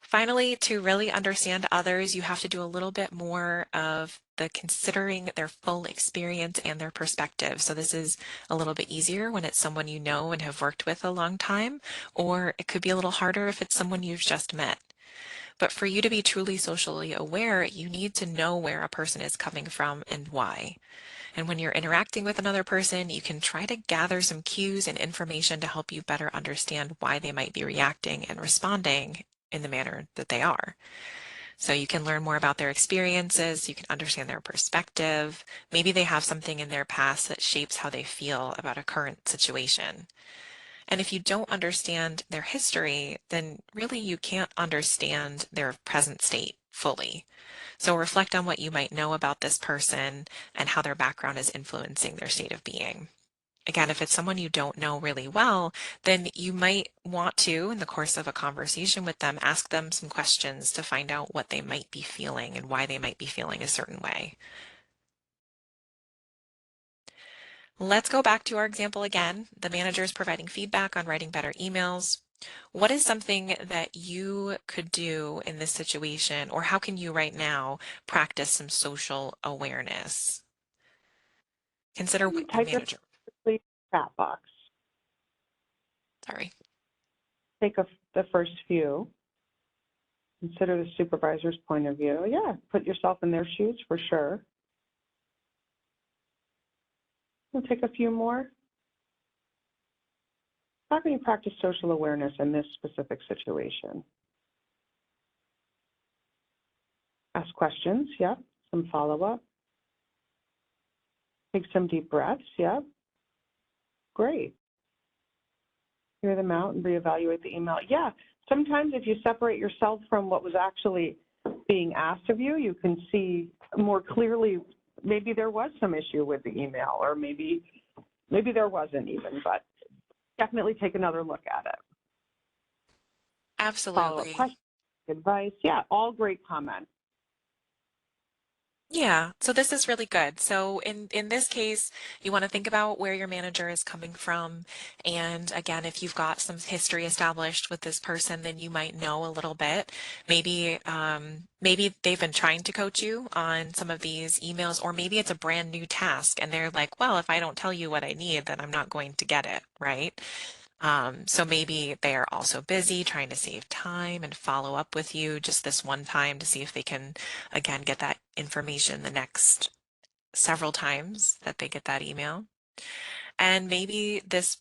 Finally, to really understand others, you have to do a little bit more of the considering their full experience and their perspective. So this is a little bit easier when it's someone you know and have worked with a long time, or it could be a little harder if it's someone you've just met. But for you to be truly socially aware, you need to know where a person is coming from and why. And when you're interacting with another person, you can try to gather some cues and information to help you better understand why they might be reacting and responding in the manner that they are. So you can learn more about their experiences, you can understand their perspective. Maybe they have something in their past that shapes how they feel about a current situation. And if you don't understand their history, then really you can't understand their present state fully. So reflect on what you might know about this person and how their background is influencing their state of being. Again, if it's someone you don't know really well, then you might want to, in the course of a conversation with them, ask them some questions to find out what they might be feeling and why they might be feeling a certain way. Let's go back to our example again. The manager is providing feedback on writing better emails. What is something that you could do in this situation, or how can you right now practice some social awareness? Consider what your Type your manager, chat box. sorry. Take the first few. Consider the supervisor's point of view. Yeah, put yourself in their shoes for sure. We'll take a few more. How can you practice social awareness in this specific situation? Ask questions, yep. Some follow-up. Take some deep breaths, yep. Great. Hear them out and reevaluate the email. Yeah, sometimes if you separate yourself from what was actually being asked of you, you can see more clearly maybe there was some issue with the email, or maybe there wasn't even, but definitely take another look at it. Absolutely. Follow-up questions, advice, yeah, all great comments. Yeah, so this is really good. So in this case, you want to think about where your manager is coming from. And again, if you've got some history established with this person, then you might know a little bit. Maybe maybe they've been trying to coach you on some of these emails, or maybe it's a brand new task and they're like, well, if I don't tell you what I need, then I'm not going to get it, right? So maybe they are also busy trying to save time and follow up with you just this one time to see if they can, again, get that information the next several times that they get that email. And maybe this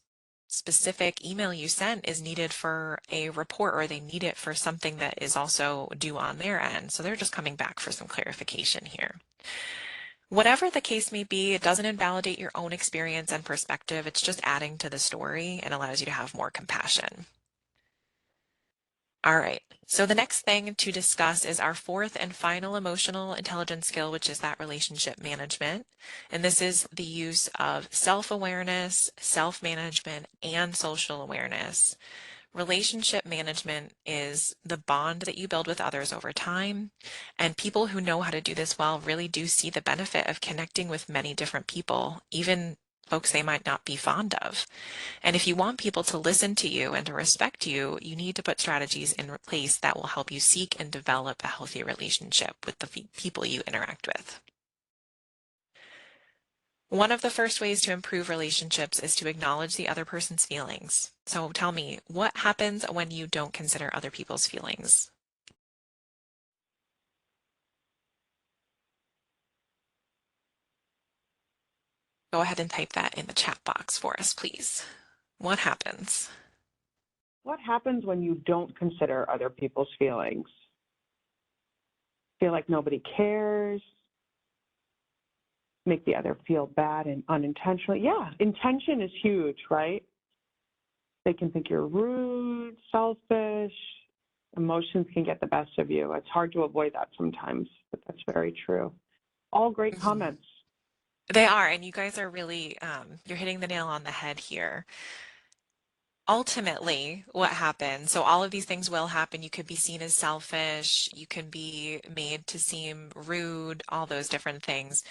specific email you sent is needed for a report, or they need it for something that is also due on their end. So they're just coming back for some clarification here. Whatever the case may be, it doesn't invalidate your own experience and perspective. It's just adding to the story and allows you to have more compassion. All right, so the next thing to discuss is our fourth and final emotional intelligence skill, which is that relationship management. And this is the use of self-awareness, self-management, and social awareness. Relationship management is the bond that you build with others over time. And people who know how to do this well really do see the benefit of connecting with many different people, even folks they might not be fond of. And if you want people to listen to you and to respect you, you need to put strategies in place that will help you seek and develop a healthy relationship with the people you interact with. One of the first ways to improve relationships is to acknowledge the other person's feelings. So tell me, what happens when you don't consider other people's feelings? Go ahead and type that in the chat box for us, please. What happens? What happens when you don't consider other people's feelings? Feel like nobody cares? Make the other feel bad and unintentionally? Yeah, intention is huge, right? They can think you're rude, selfish. Emotions can get the best of you. It's hard to avoid that sometimes, but that's very true. All great comments. They are, and you guys are really, you're hitting the nail on the head here. Ultimately, what happens, so all of these things will happen. You could be seen as selfish, you can be made to seem rude, all those different things.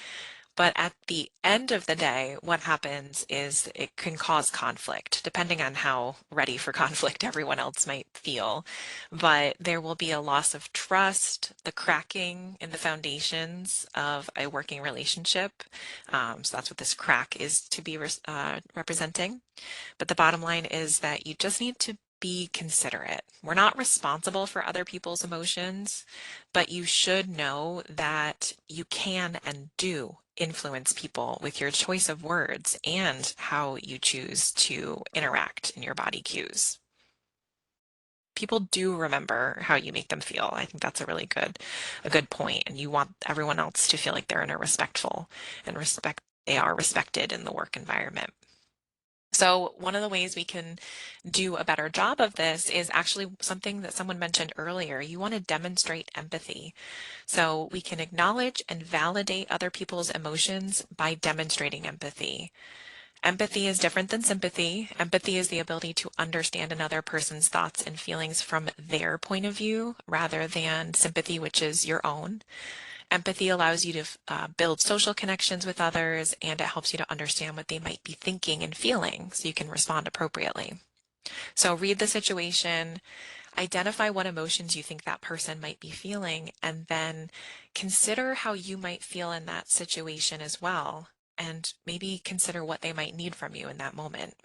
But at the end of the day, what happens is it can cause conflict, depending on how ready for conflict everyone else might feel. But there will be a loss of trust, the cracking in the foundations of a working relationship. So that's what this crack is to be representing. But the bottom line is that you just need to be considerate. We're not responsible for other people's emotions, but you should know that you can and do influence people with your choice of words and how you choose to interact in your body cues. people do remember how you make them feel. I think that's a good point. And you want everyone else to feel like they're in a respectful and they are respected in the work environment. So one of the ways we can do a better job of this is actually something that someone mentioned earlier. You want to demonstrate empathy. So we can acknowledge and validate other people's emotions by demonstrating empathy. Empathy is different than sympathy. Empathy is the ability to understand another person's thoughts and feelings from their point of view rather than sympathy, which is your own. Empathy allows you to build social connections with others, and it helps you to understand what they might be thinking and feeling so you can respond appropriately. So read the situation, identify what emotions you think that person might be feeling, and then consider how you might feel in that situation as well, and maybe consider what they might need from you in that moment.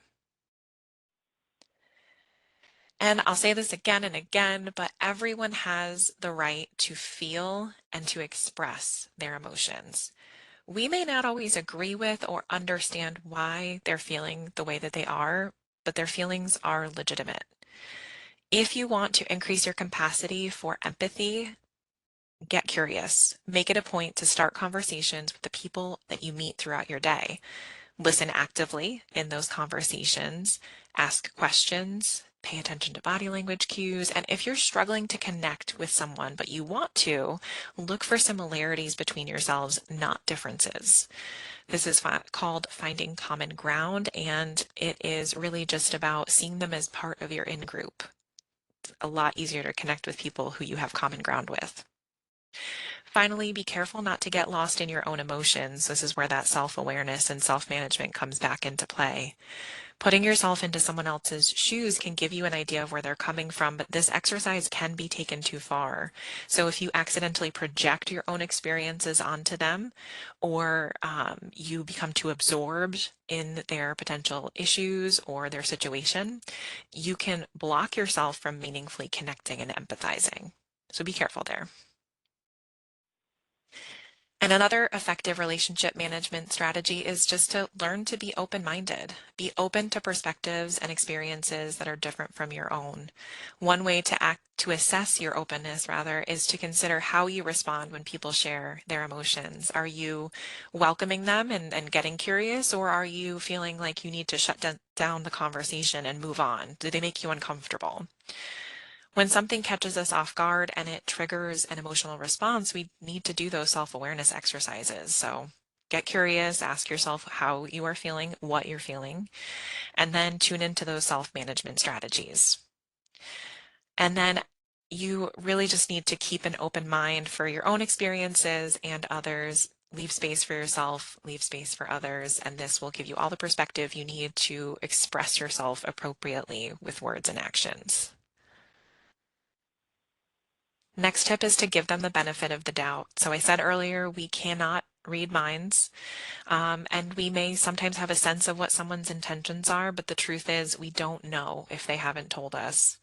And I'll say this again and again, but everyone has the right to feel and to express their emotions. We may not always agree with or understand why they're feeling the way that they are, but their feelings are legitimate. If you want to increase your capacity for empathy, get curious. Make it a point to start conversations with the people that you meet throughout your day. Listen actively in those conversations, ask questions, pay attention to body language cues, and if you're struggling to connect with someone but you want to, look for similarities between yourselves, not differences. This is called finding common ground, and it is really just about seeing them as part of your in-group. It's a lot easier to connect with people who you have common ground with. Finally, be careful not to get lost in your own emotions. This is where that self-awareness and self-management comes back into play. Putting yourself into someone else's shoes can give you an idea of where they're coming from, but this exercise can be taken too far. So if you accidentally project your own experiences onto them, or you become too absorbed in their potential issues or their situation, you can block yourself from meaningfully connecting and empathizing. So be careful there. And another effective relationship management strategy is just to learn to be open-minded. Be open to perspectives and experiences that are different from your own. One way to assess your openness, rather, is to consider how you respond when people share their emotions. Are you welcoming them and getting curious, or are you feeling like you need to shut down the conversation and move on? Do they make you uncomfortable? When something catches us off guard and it triggers an emotional response, we need to do those self-awareness exercises. So get curious, ask yourself how you are feeling, what you're feeling, and then tune into those self-management strategies. And then you really just need to keep an open mind for your own experiences and others. Leave space for yourself, leave space for others, and this will give you all the perspective you need to express yourself appropriately with words and actions. Next tip is to give them the benefit of the doubt. So I said earlier, we cannot read minds, and we may sometimes have a sense of what someone's intentions are, but the truth is we don't know if they haven't told us.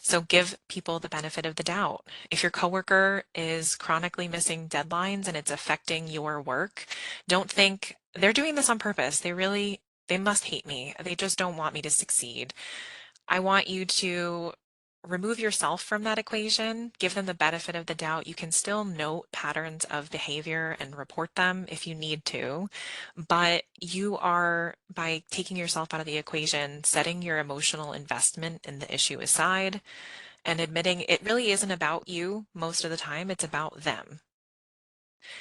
So give people the benefit of the doubt. If your coworker is chronically missing deadlines and it's affecting your work, don't think they're doing this on purpose. They must hate me. They just don't want me to succeed. I want you to remove yourself from that equation, give them the benefit of the doubt. You can still note patterns of behavior and report them if you need to, but you are, by taking yourself out of the equation, setting your emotional investment in the issue aside and admitting it really isn't about you most of the time, it's about them.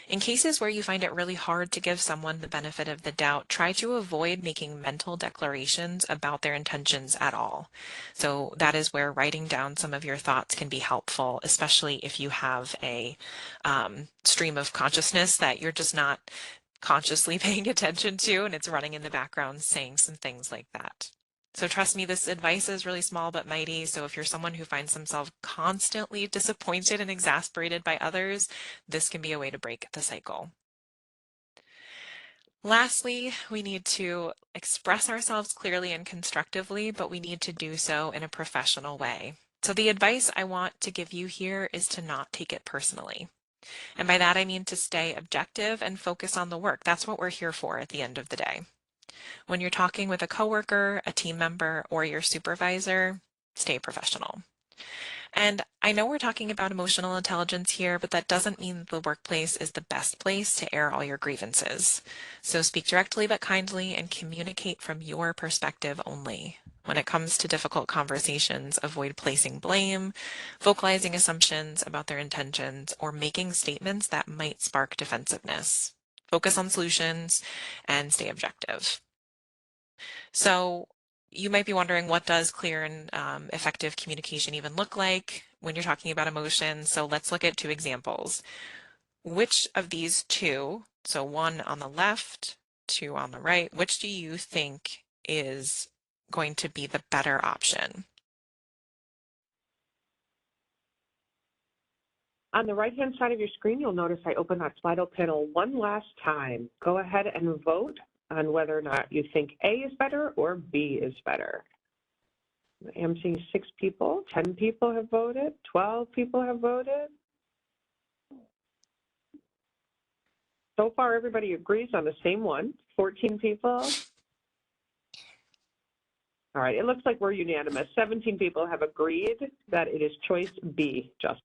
In cases where you find it really hard to give someone the benefit of the doubt, try to avoid making mental declarations about their intentions at all. So that is where writing down some of your thoughts can be helpful, especially if you have a stream of consciousness that you're just not consciously paying attention to and it's running in the background saying some things like that. So trust me, this advice is really small but mighty. So if you're someone who finds themselves constantly disappointed and exasperated by others, this can be a way to break the cycle. Lastly, we need to express ourselves clearly and constructively, but we need to do so in a professional way. So the advice I want to give you here is to not take it personally. And by that, I mean to stay objective and focus on the work. That's what we're here for at the end of the day. When you're talking with a coworker, a team member, or your supervisor, stay professional. And I know we're talking about emotional intelligence here, but that doesn't mean that the workplace is the best place to air all your grievances. So speak directly but kindly and communicate from your perspective only. When it comes to difficult conversations, avoid placing blame, vocalizing assumptions about their intentions, or making statements that might spark defensiveness. Focus on solutions and stay objective. So you might be wondering, what does clear and effective communication even look like when you're talking about emotions? So let's look at two examples. Which of these two, so one on the left, two on the right, which do you think is going to be the better option? On the right-hand side of your screen, you'll notice I opened that Slido panel one last time. Go ahead and vote on whether or not you think A is better or B is better. I'm seeing 6 people, 10 people have voted, 12 people have voted. So far, everybody agrees on the same one, 14 people. All right, it looks like we're unanimous. 17 people have agreed that it is choice B, Justin.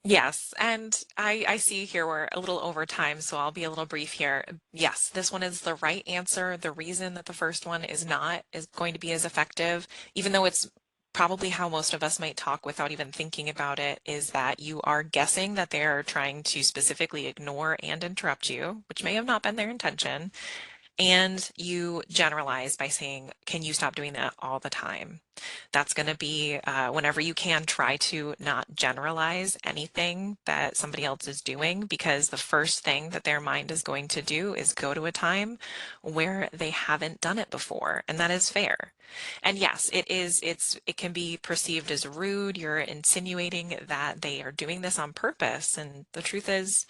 Yes, and I see here we're a little over time, so I'll be a little brief here. Yes, this one is the right answer. The reason that the first one is not is going to be as effective, even though it's probably how most of us might talk without even thinking about it, is that you are guessing that they're trying to specifically ignore and interrupt you, which may have not been their intention. And you generalize by saying, can you stop doing that all the time? That's going to be, whenever you can, try to not generalize anything that somebody else is doing, because the first thing that their mind is going to do is go to a time where they haven't done it before, and that is fair. And yes, it can be perceived as rude. You're insinuating that they are doing this on purpose, and the truth is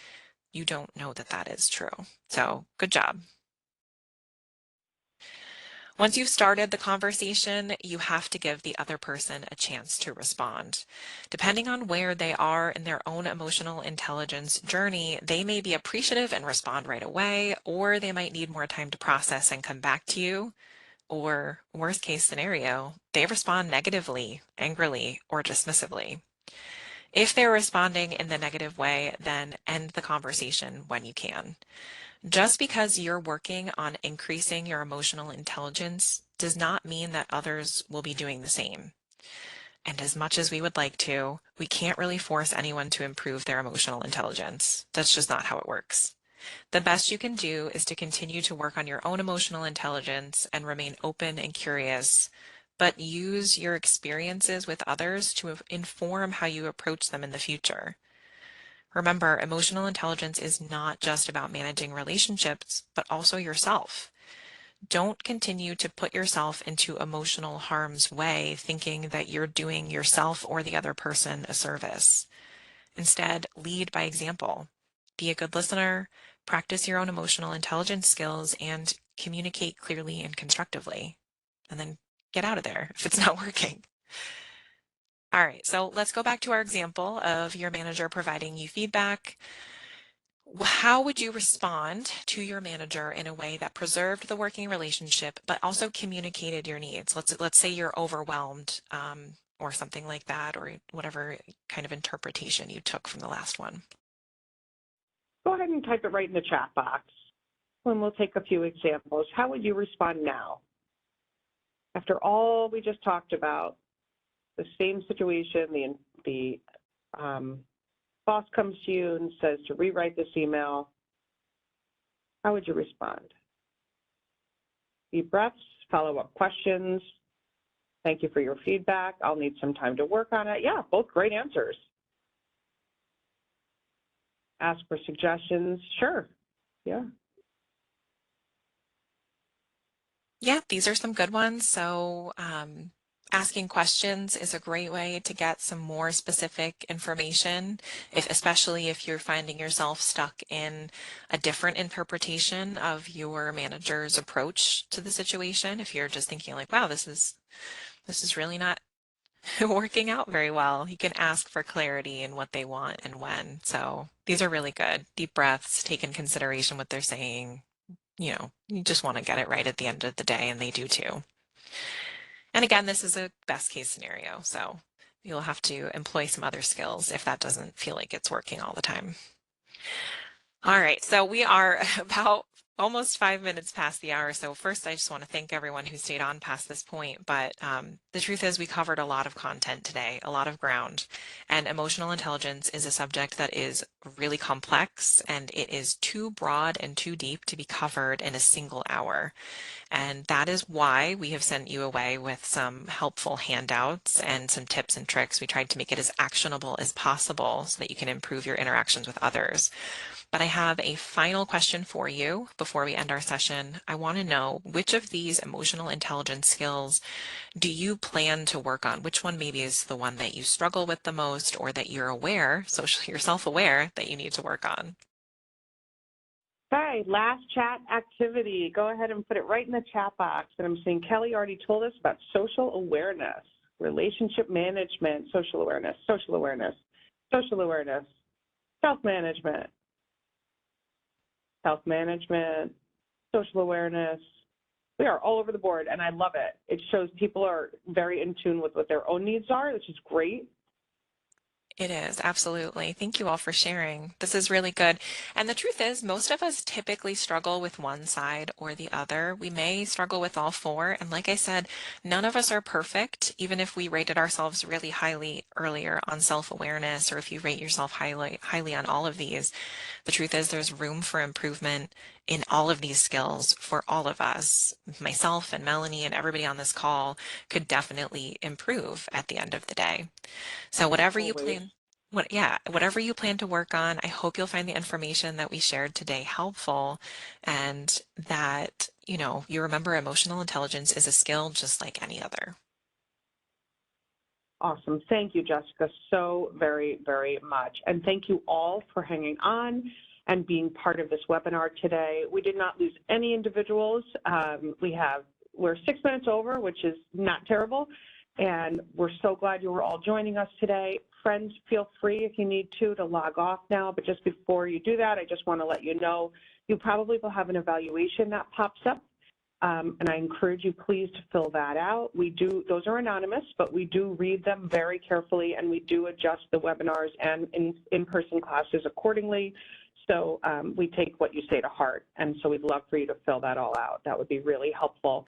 you don't know that that is true. So good job. Once you've started the conversation, you have to give the other person a chance to respond. Depending on where they are in their own emotional intelligence journey, they may be appreciative and respond right away, or they might need more time to process and come back to you. Or worst case scenario, they respond negatively, angrily, or dismissively. If they're responding in the negative way, then end the conversation when you can. Just because you're working on increasing your emotional intelligence does not mean that others will be doing the same. And as much as we would like to, we can't really force anyone to improve their emotional intelligence. That's just not how it works. The best you can do is to continue to work on your own emotional intelligence and remain open and curious, but use your experiences with others to inform how you approach them in the future. Remember, emotional intelligence is not just about managing relationships, but also yourself. Don't continue to put yourself into emotional harm's way, thinking that you're doing yourself or the other person a service. Instead, lead by example. Be a good listener, practice your own emotional intelligence skills, and communicate clearly and constructively. And then get out of there if it's not working. All right, so let's go back to our example of your manager providing you feedback. How would you respond to your manager in a way that preserved the working relationship, but also communicated your needs? Let's say you're overwhelmed, or something like that, or whatever kind of interpretation you took from the last one. Go ahead and type it right in the chat box, and we'll take a few examples. How would you respond now? After all we just talked about, the same situation, the boss comes to you and says to rewrite this email, how would you respond? Deep breaths, follow-up questions. Thank you for your feedback. I'll need some time to work on it. Yeah, both great answers. Ask for suggestions. Sure. Yeah. Yeah, these are some good ones. So asking questions is a great way to get some more specific information, especially if you're finding yourself stuck in a different interpretation of your manager's approach to the situation. If you're just thinking like, wow, this is really not working out very well, you can ask for clarity in what they want and when. So these are really good. Deep breaths, take in consideration what they're saying. You just want to get it right at the end of the day, and they do too. And again, this is a best case scenario. So you'll have to employ some other skills if that doesn't feel like it's working all the time. All right, so we are about almost 5 minutes past the hour. So first, I just want to thank everyone who stayed on past this point. But the truth is we covered a lot of content today, a lot of ground. And emotional intelligence is a subject that is really complex, and it is too broad and too deep to be covered in a single hour. And that is why we have sent you away with some helpful handouts and some tips and tricks. We tried to make it as actionable as possible so that you can improve your interactions with others. But I have a final question for you before we end our session. I want to know, which of these emotional intelligence skills do you plan to work on? Which one maybe is the one that you struggle with the most, or that you're aware, you're self-aware that you need to work on? Okay, last chat activity. Go ahead and put it right in the chat box. And I'm seeing Kelly already told us about social awareness, relationship management, social awareness, social awareness, social awareness, self-management, self-management, social awareness. We are all over the board, and I love it. It shows people are very in tune with what their own needs are, which is great. It is, absolutely. Thank you all for sharing. This is really good. And the truth is, most of us typically struggle with one side or the other. We may struggle with all four. And like I said, none of us are perfect, even if we rated ourselves really highly earlier on self-awareness, or if you rate yourself highly on all of these. The truth is, there's room for improvement in all of these skills for all of us. Myself and Melanie and everybody on this call could definitely improve at the end of the day. So whatever you Always. plan, whatever you plan to work on, I hope you'll find the information that we shared today helpful, and that, you remember emotional intelligence is a skill just like any other. Awesome. Thank you, Jessica, so very, very much. And thank you all for hanging on and being part of this webinar today. We did not lose any individuals. We're 6 minutes over, which is not terrible. And we're so glad you were all joining us today. Friends, feel free if you need to log off now. But just before you do that, I just want to let you know, you probably will have an evaluation that pops up. And I encourage you, please, to fill that out. Those are anonymous, but we do read them very carefully, and we do adjust the webinars and in-person classes accordingly. So we take what you say to heart, and so we'd love for you to fill that all out. That would be really helpful.